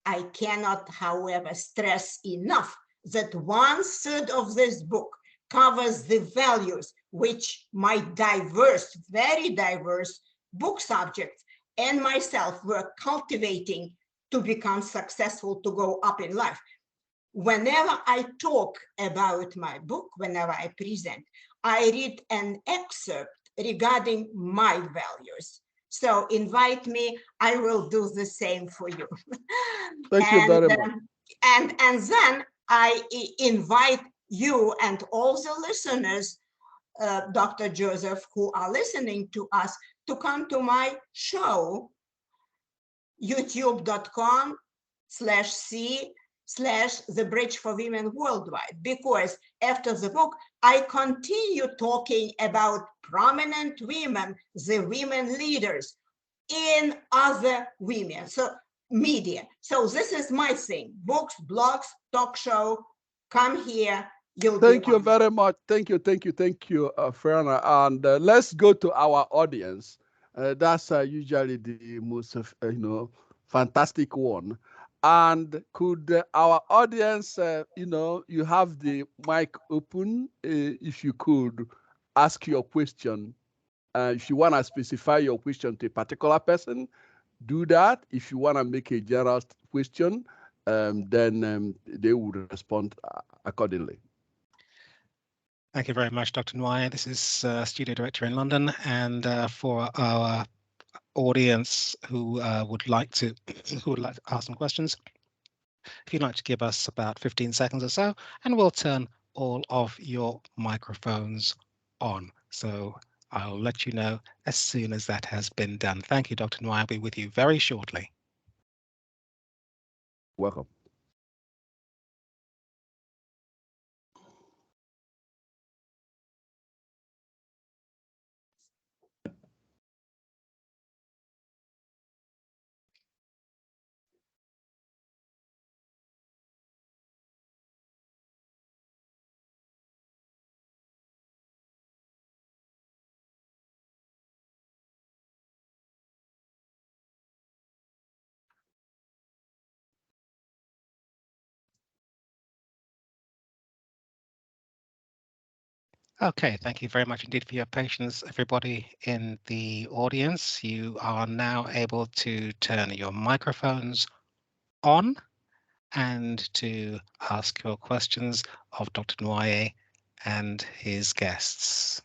I cannot, however, stress enough that 1/3 of this book covers the values which my diverse, very diverse book subjects and myself were cultivating to become successful, to go up in life. Whenever I talk about my book, whenever I present, I read an excerpt regarding my values. So invite me, I will do the same for you. Thank you very much. And then I invite you and all the listeners, Dr. Joseph, who are listening to us, to come to my show, youtube.com/The Bridge for Women Worldwide, because after the book, I continue talking about prominent women, the women leaders in other women, so media. So this is my thing, books, blogs, talk show, come here. You'll Thank be you on. very much. Thank you, Fiona. And let's go to our audience. That's usually the most, fantastic one. And could our audience, you have the mic open. If you could ask your question. If you want to specify your question to a particular person, do that. If you want to make a general question, then they will respond accordingly. Thank you very much, Dr. Nwoye. This is Studio Director in London, and for our audience who would like to ask some questions, if you'd like to give us about 15 seconds or so, and we'll turn all of your microphones on. So I'll let you know as soon as that has been done. Thank you, Dr. Nwoye. I'll be with you very shortly. Welcome. Okay, thank you very much indeed for your patience, everybody in the audience. You are now able to turn your microphones on and to ask your questions of Dr. Nwoye and his guests.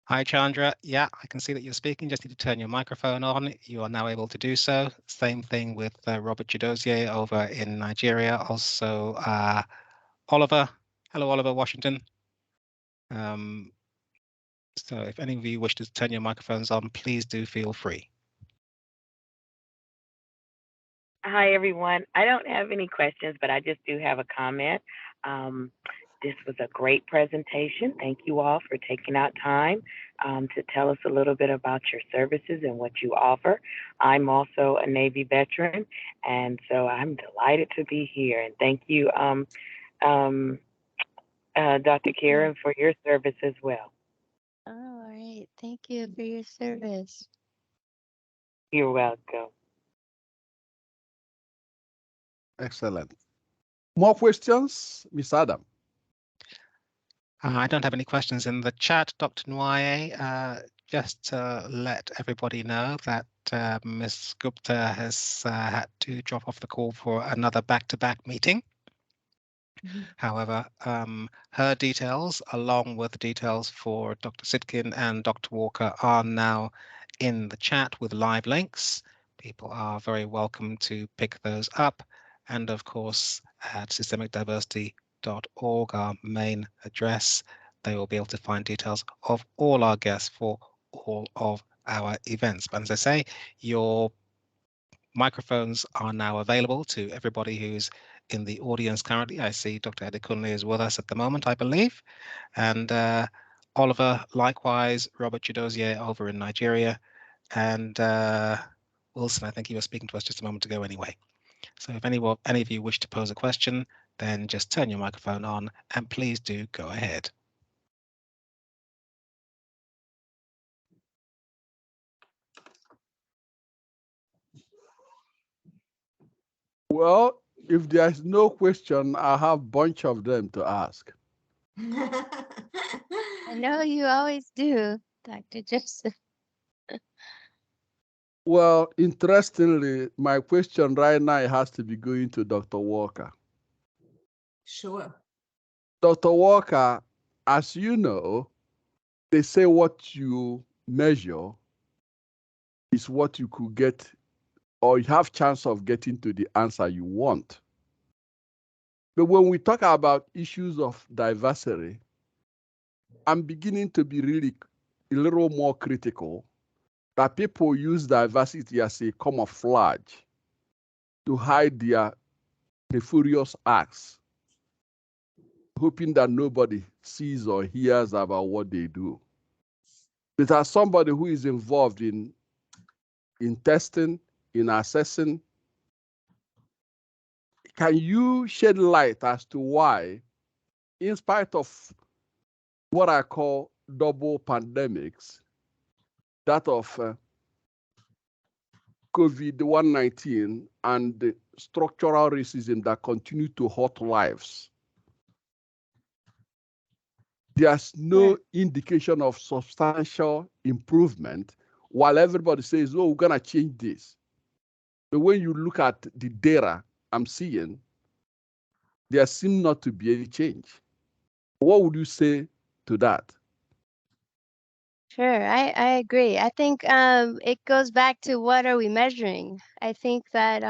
Hi, Chandra. Yeah, I can see that you're speaking. Just need to turn your microphone on. You are now able to do so. Same thing with Robert Chidozie over in Nigeria. Also, Oliver. Hello, Oliver Washington. So if any of you wish to turn your microphones on, please do feel free. Hi, everyone. I don't have any questions, but I just do have a comment. This was a great presentation. Thank you all for taking out time to tell us a little bit about your services and what you offer. I'm also a Navy veteran, and so I'm delighted to be here. And thank you, Dr. Karen, for your service as well. All right. Thank you for your service. You're welcome. Excellent. More questions, Ms. Adam? I don't have any questions in the chat, Dr. Nwoye. Just to let everybody know that Ms. Gupta has had to drop off the call for another back-to-back meeting. However, her details, along with details for Dr. Citkin and Dr. Walker, are now in the chat with live links. People are very welcome to pick those up. And of course, at systemicdiversity.org, our main address, they will be able to find details of all our guests for all of our events. But as I say, your microphones are now available to everybody who's in the audience currently. I see Dr. Adekunle is with us at the moment, I believe. And Oliver, likewise, Robert Chidozie over in Nigeria. And Wilson, I think you were speaking to us just a moment ago anyway. So if any of you wish to pose a question, then just turn your microphone on and please do go ahead. Well, if there's no question, I have a bunch of them to ask. I know you always do, Dr. Joseph. Well, interestingly, my question right now has to be going to Dr. Walker. Sure. Dr. Walker, as you know, they say what you measure is what you could get, or you have chance of getting to the answer you want. But when we talk about issues of diversity, I'm beginning to be really a little more critical that people use diversity as a camouflage to hide their nefarious acts. hoping that nobody sees or hears about what they do. But as somebody who is involved in testing, in assessing, can you shed light as to why, in spite of what I call double pandemics, that of COVID-19 and the structural racism that continue to hurt lives, there's no indication of substantial improvement, while everybody says, oh, we're going to change this. But when you look at the data I'm seeing, there seems not to be any change. What would you say to that? Sure, I agree. I think it goes back to what are we measuring? I think that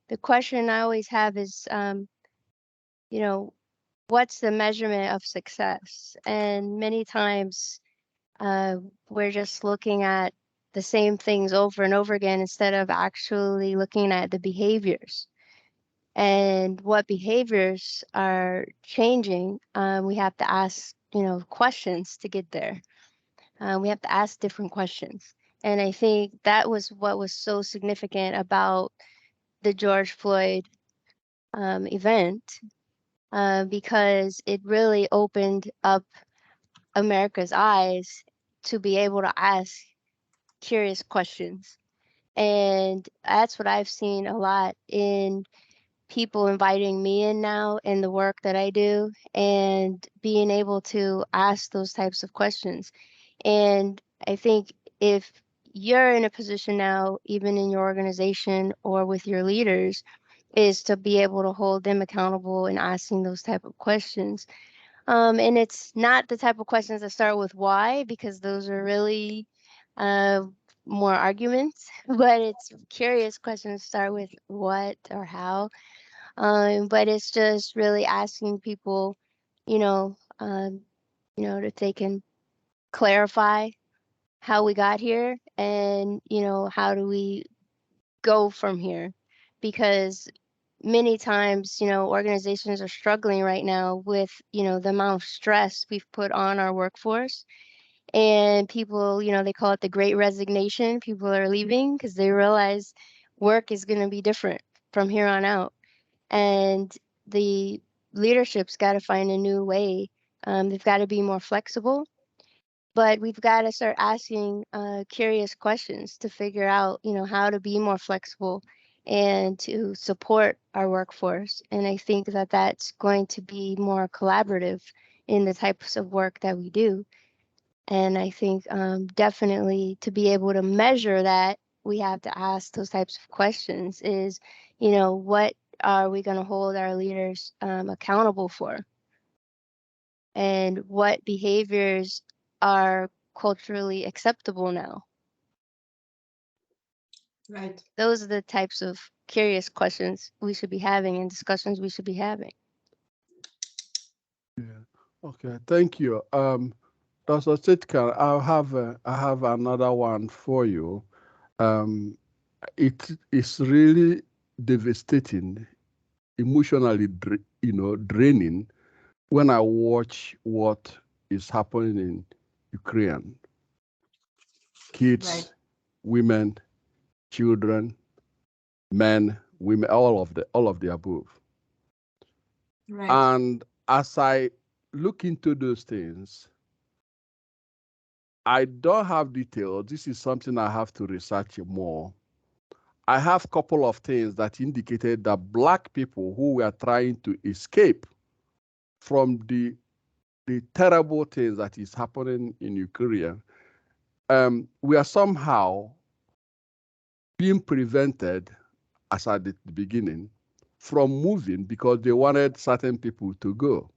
the question I always have is, you know, what's the measurement of success? And many times we're just looking at the same things over and over again instead of actually looking at the behaviors and what behaviors are changing. We have to ask, questions to get there. We have to ask different questions. And I think that was what was so significant about the George Floyd event, because it really opened up America's eyes to be able to ask curious questions. And that's what I've seen a lot in people inviting me in now in the work that I do, and being able to ask those types of questions. And I think if you're in a position now, even in your organization or with your leaders, is to be able to hold them accountable and asking those type of questions. And it's not the type of questions that start with why, because those are really more arguments, but it's curious questions start with what or how. But it's just really asking people, if they can clarify how we got here, and how do we go from here, because many times organizations are struggling right now with the amount of stress we've put on our workforce, and people they call it the great resignation. People are leaving because they realize work is going to be different from here on out, and the leadership's got to find a new way. They've got to be more flexible, but we've got to start asking curious questions to figure out, how to be more flexible and to support our workforce. And I think that that's going to be more collaborative in the types of work that we do. And I think definitely to be able to measure that, we have to ask those types of questions is, what are we going to hold our leaders accountable for? And what behaviors are culturally acceptable now? Right. Those are the types of curious questions we should be having and discussions we should be having. Yeah. Okay. Thank you. Dr. Citkin, I have another one for you. It is really devastating, emotionally, draining when I watch what is happening in Ukraine. Kids, Right. women, children, men, women, all of the above. Right. And as I look into those things, I don't have details. This is something I have to research more. I have a couple of things that indicated that Black people who were trying to escape from the terrible things that is happening in Ukraine, we are somehow being prevented, as at the beginning, from moving because they wanted certain people to go.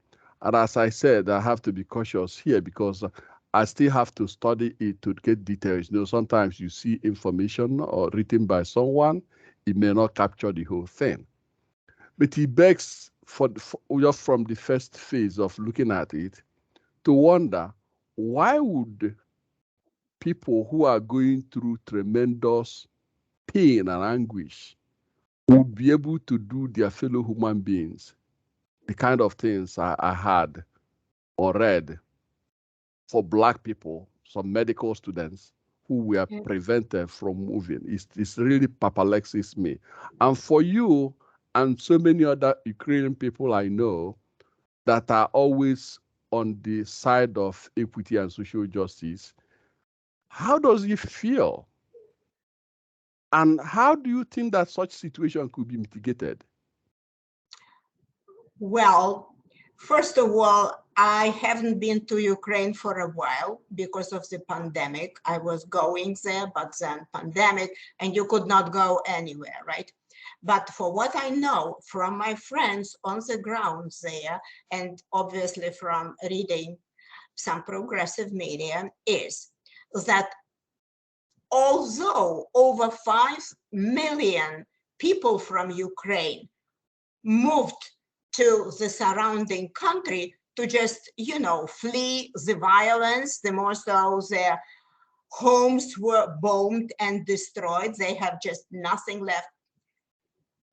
And as I said, I have to be cautious here because I still have to study it to get details. Sometimes you see information or written by someone, it may not capture the whole thing. But it begs for just from the first phase of looking at it to wonder, why would people who are going through tremendous pain and anguish would be able to do their fellow human beings the kind of things I had or read for Black people, some medical students who were prevented from moving. It's really perplexes me. And for you and so many other Ukrainian people I know that are always on the side of equity and social justice, how does it feel? And how do you think that such situation could be mitigated? Well, first of all, I haven't been to Ukraine for a while because of the pandemic. I was going there, but then pandemic, and you could not go anywhere, right? But for what I know from my friends on the ground there, and obviously from reading some progressive media, is that although over 5 million people from Ukraine moved to the surrounding country to just, flee the violence, the more so their homes were bombed and destroyed. They have just nothing left.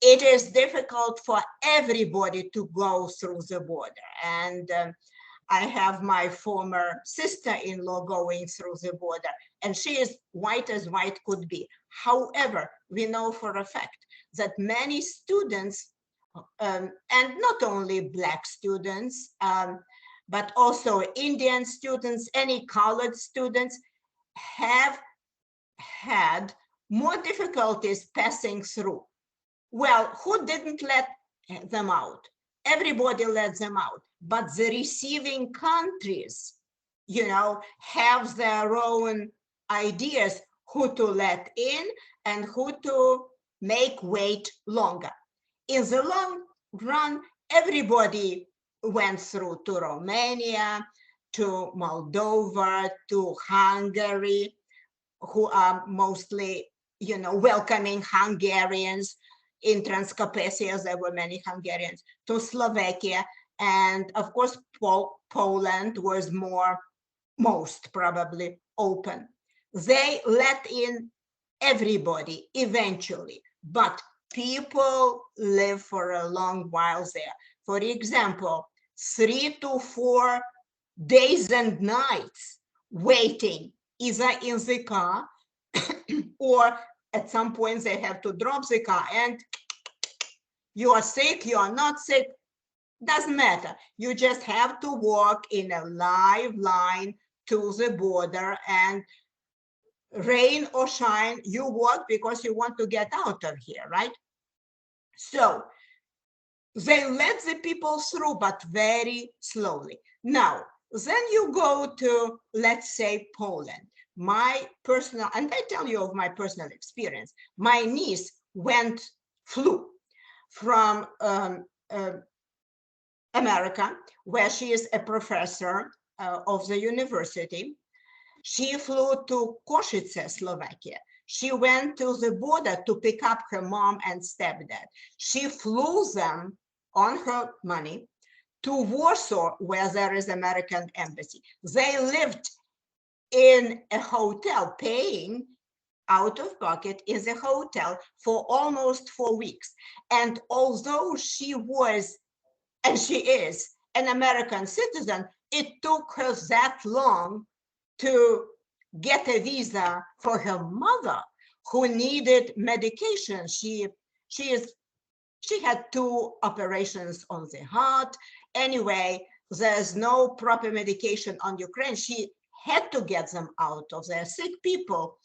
It is difficult for everybody to go through the border. And I have my former sister-in-law going through the border, and she is white as white could be. However, we know for a fact that many students, and not only Black students, but also Indian students, any college students, have had more difficulties passing through. Well, who didn't let them out? Everybody let them out, but the receiving countries, have their own ideas who to let in and who to make wait longer. In the long run, everybody went through to Romania, to Moldova, to Hungary, who are mostly, welcoming Hungarians. In Transcarpathia, there were many Hungarians, to Slovakia, and of course, Poland was most probably open. They let in everybody eventually, but people live for a long while there. For example, 3 to 4 days and nights waiting, either in the car or at some point they have to drop the car and you are sick, you are not sick, doesn't matter. You just have to walk in a live line to the border, and rain or shine, you walk because you want to get out of here, right? So they let the people through, but very slowly. Now, then you go to, let's say, Poland. My personal, and I tell you of my personal experience, my niece flew from America, where she is a professor of the university. She flew to Košice, Slovakia. She went to the border to pick up her mom and stepdad. She flew them on her money to Warsaw, where there is American embassy. They lived in a hotel, paying out of pocket in the hotel for almost 4 weeks. And although she was, and she is, an American citizen, it took her that long to get a visa for her mother, who needed medication. She had 2 operations on the heart. Anyway, there's no proper medication on Ukraine. She had to get them out of there. Sick people,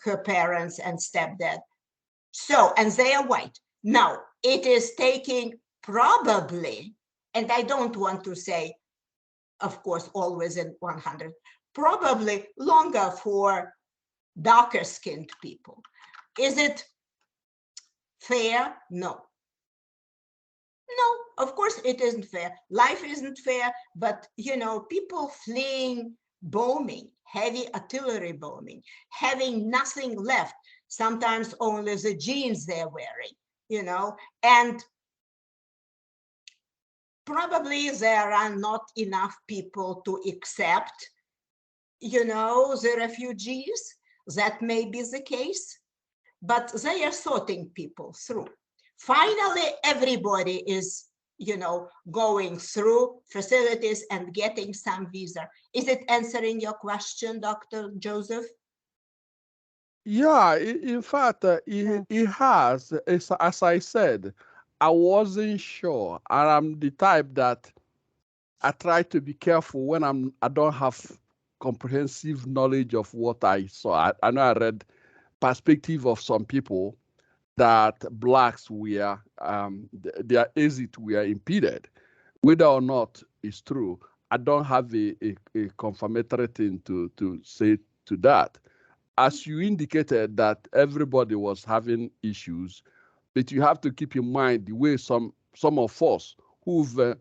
her parents and stepdad. So, and they are white. Now, it is taking probably, and I don't want to say, of course, always in 100, probably longer for darker skinned people. Is it fair? No. No, of course it isn't fair. Life isn't fair, but people fleeing bombing, heavy artillery bombing, having nothing left, sometimes only the jeans they're wearing, and probably there are not enough people to accept, the refugees. That may be the case, but they are sorting people through. Finally, everybody is going through facilities and getting some visa. Is it answering your question, Dr. Joseph? Yeah, in fact, it has. As I said, I wasn't sure, and I'm the type that I try to be careful when I don't have comprehensive knowledge of what I saw. I know I read perspective of some people that blacks were their exit were impeded. Whether or not it's true, I don't have a confirmatory thing to say to that. As you indicated that everybody was having issues, but you have to keep in mind the way some of us who've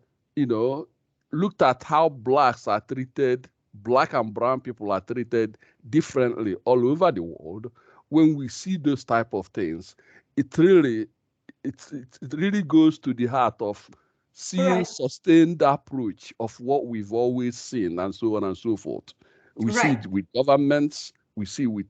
looked at how blacks are treated, black and brown people are treated differently all over the world. When we see those type of things, it really goes to the heart of seeing sustained approach of what we've always seen, and so on and so forth. We see it with governments, we see it with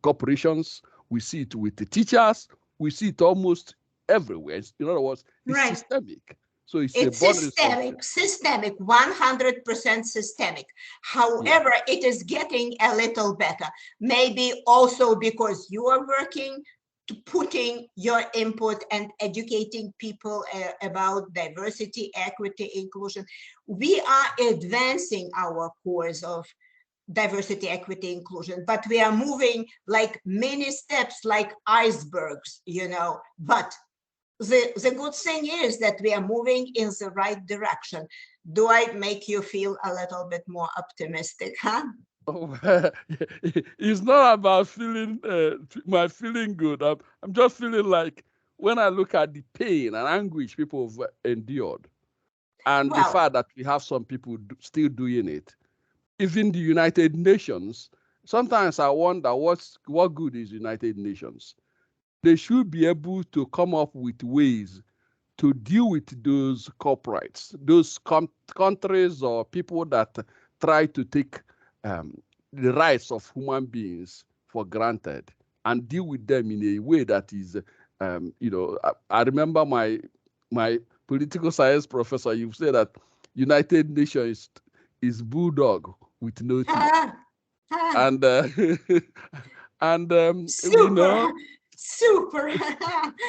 corporations, we see it with the teachers, we see it almost everywhere. In other words, it's systemic. So it's systemic, 100% systemic. However, it is getting a little better. Maybe also because you are working to putting your input and educating people about diversity, equity, inclusion. We are advancing our course of diversity, equity, inclusion, but we are moving like many steps, like icebergs, but the good thing is that we are moving in the right direction. Do I make you feel a little bit more optimistic, huh? It's not about feeling good. I'm just feeling like when I look at the pain and anguish people have endured, and the fact that we have some people still doing it, even the United Nations. Sometimes I wonder what good is United Nations. They should be able to come up with ways to deal with those corporates, those countries or people that try to take the rights of human beings for granted and deal with them in a way that is, I remember my political science professor, you said that United Nations is bulldog with no teeth. And super.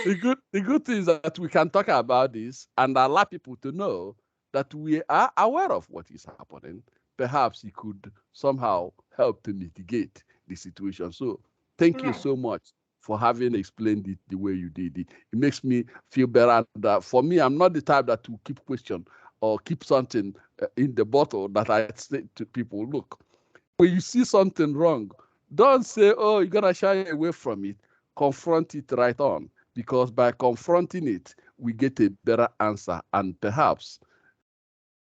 The good thing is that we can talk about this and allow people to know that we are aware of what is happening. Perhaps it could somehow help to mitigate the situation. So thank you so much for having explained it the way you did it. It makes me feel better. That for me, I'm not the type that will keep question or keep something in the bottle that I say to people, look, when you see something wrong, don't say, oh, you're going to shy away from it. Confront it right on, because by confronting it, we get a better answer and perhaps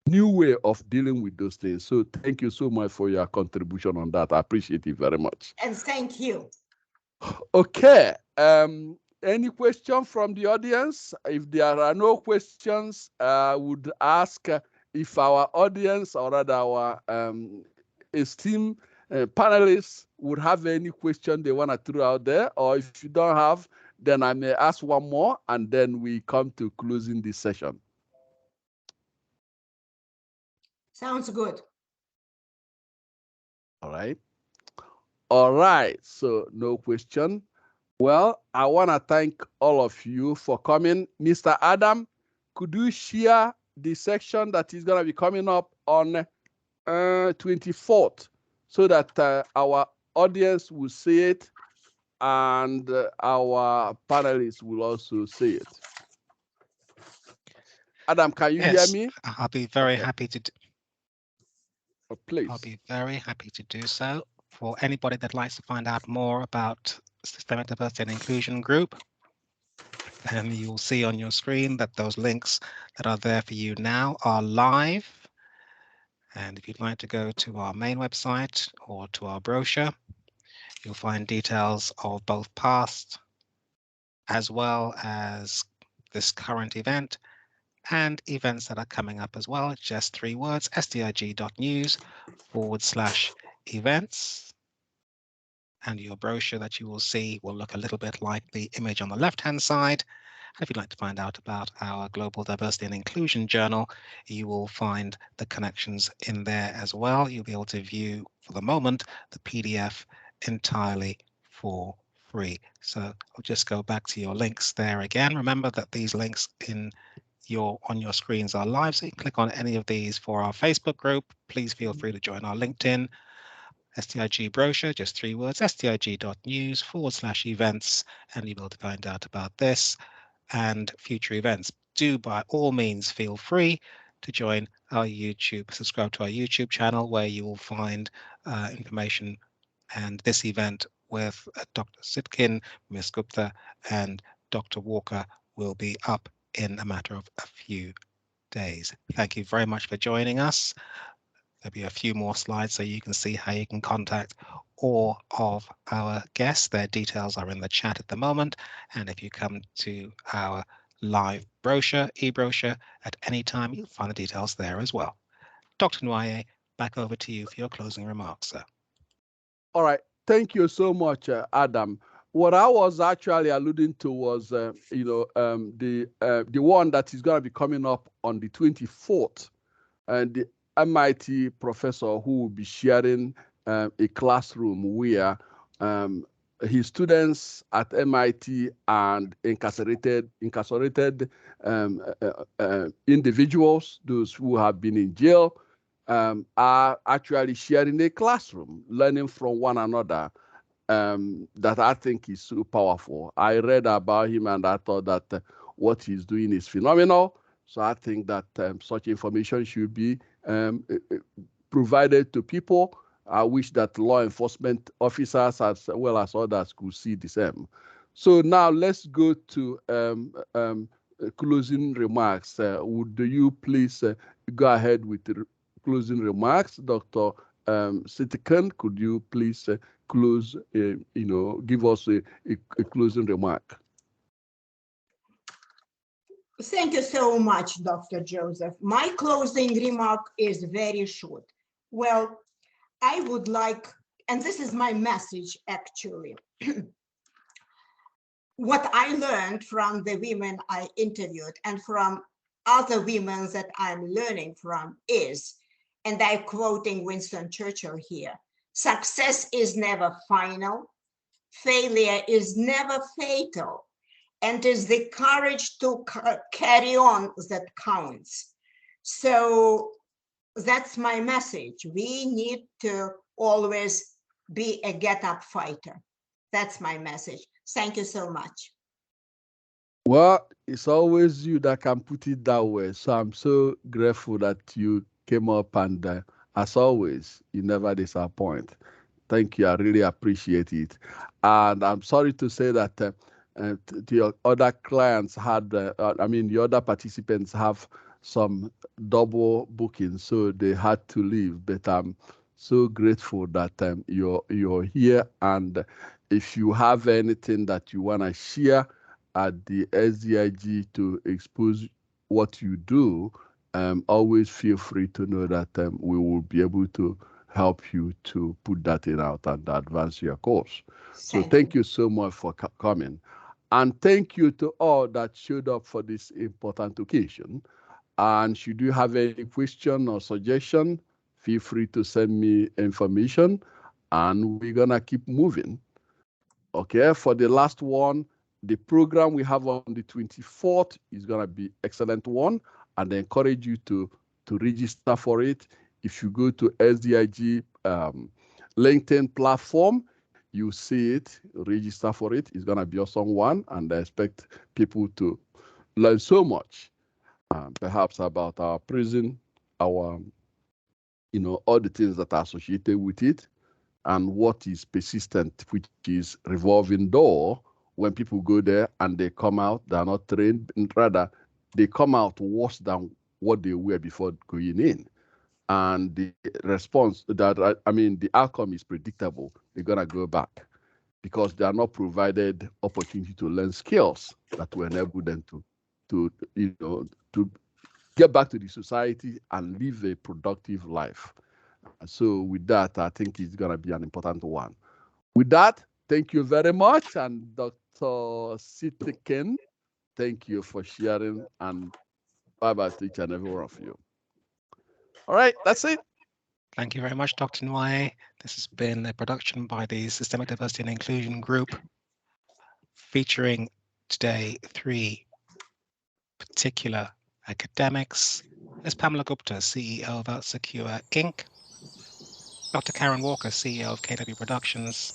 new way of dealing with those things. So thank you so much for your contribution on that. I appreciate it very much. And thank you. Okay. Any question from the audience? If there are no questions, I would ask if our audience or rather our esteemed panelists would have any question they want to throw out there, or if you don't have, then I may ask one more and then we come to closing this session. Sounds good. All right. All right. So no question. Well, I want to thank all of you for coming. Mr. Adam, could you share the section that is going to be coming up on 24th so that our audience will see it and our panelists will also see it? Adam, can you hear me? I'll be very happy to. Please. I'll be very happy to do so. For anybody that likes to find out more about Systemic Diversity and Inclusion Group, and you'll see on your screen that those links that are there for you now are live. And if you'd like to go to our main website or to our brochure, you'll find details of both past as well as this current event and events that are coming up as well. Just 3 words, sdig.news/events. And your brochure that you will see will look a little bit like the image on the left-hand side. And if you'd like to find out about our Global Diversity and Inclusion Journal, you will find the connections in there as well. You'll be able to view, for the moment, the PDF entirely for free. So I'll just go back to your links there again. Remember that these links on your screens are live, so you can click on any of these for our Facebook group. Please feel free to join our LinkedIn. SDIG brochure, just 3 words, sdig.news/events, and you'll be able to find out about this and future events. Do by all means feel free to join our YouTube, subscribe to our YouTube channel, where you will find information and this event with Dr. Citkin, Ms. Gupta, and Dr. Walker will be up in a matter of a few days. Thank you very much for joining us. There'll be a few more slides so you can see how you can contact all of our guests. Their details are in the chat at the moment. And if you come to our live brochure, e-brochure, at any time, you'll find the details there as well. Dr. Nwoye, back over to you for your closing remarks, sir. All right. Thank you so much, Adam. What I was actually alluding to was, the one that is going to be coming up on the 24th, and the MIT professor who will be sharing a classroom where his students at MIT and incarcerated individuals, those who have been in jail, are actually sharing a classroom, learning from one another. That I think is so powerful. I read about him and I thought that what he's doing is phenomenal. So I think that such information should be provided to people. I wish that law enforcement officers as well as others could see the same. So now let's go to closing remarks. Would you please go ahead with the closing remarks? Dr. Citkin, could you please close, give us a closing remark? Thank you so much, Dr. Joseph. My closing remark is very short. Well, I would like, and this is my message actually, what I learned from the women I interviewed and from other women that I'm learning from is, and I'm quoting Winston Churchill here, success is never final, failure is never fatal, and is the courage to carry on that counts. So that's my message. We need to always be a get-up fighter. That's my message. Thank you so much. Well, it's always you that can put it that way. So I'm so grateful that you came up and as always, you never disappoint. Thank you. I really appreciate it. And I'm sorry to say that the other clients had, the other participants have some double booking, so they had to leave. But I'm so grateful that you're here. And if you have anything that you want to share at the SDIG to expose what you do, always feel free to know that we will be able to help you to put that in out and advance your course. So thank you so much for coming. And thank you to all that showed up for this important occasion. And should you have any question or suggestion, feel free to send me information and we're gonna keep moving. Okay, for the last one, the program we have on the 24th is gonna be excellent one, and I encourage you to register for it. If you go to SDIG LinkedIn platform, you see it, register for it. It's gonna be awesome one, and I expect people to learn so much, perhaps about our prison, our, all the things that are associated with it, and what is persistent, which is revolving door. When people go there and they come out, they are not trained, rather, they come out worse than what they were before going in. And the response that, the outcome is predictable. They're gonna go back because they are not provided opportunity to learn skills that will enable them to get back to the society and live a productive life. So with that, I think it's gonna be an important one. With that, thank you very much. And Dr. Citkin, Thank you for sharing, and bye-bye to each and every one of you. All right, that's it. Thank you very much, Dr. Nwoye. This has been a production by the Systemic Diversity and Inclusion Group, featuring today 3 particular academics. Ms. Pamela Gupta, CEO of Outsecure Inc., Dr. Karen Walker, CEO of KW Productions,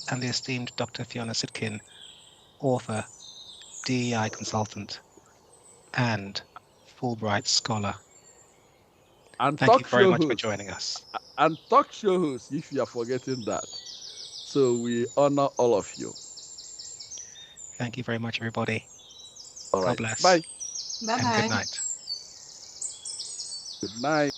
and the esteemed Dr. Fiiona Citkin, author, DEI consultant, and Fulbright scholar. And Thank you talk very show much for host. joining us. And talk show host, if you are forgetting that. So we honor all of you. Thank you very much, everybody. All God right. bless. Bye. Bye And bye. good night. Good night.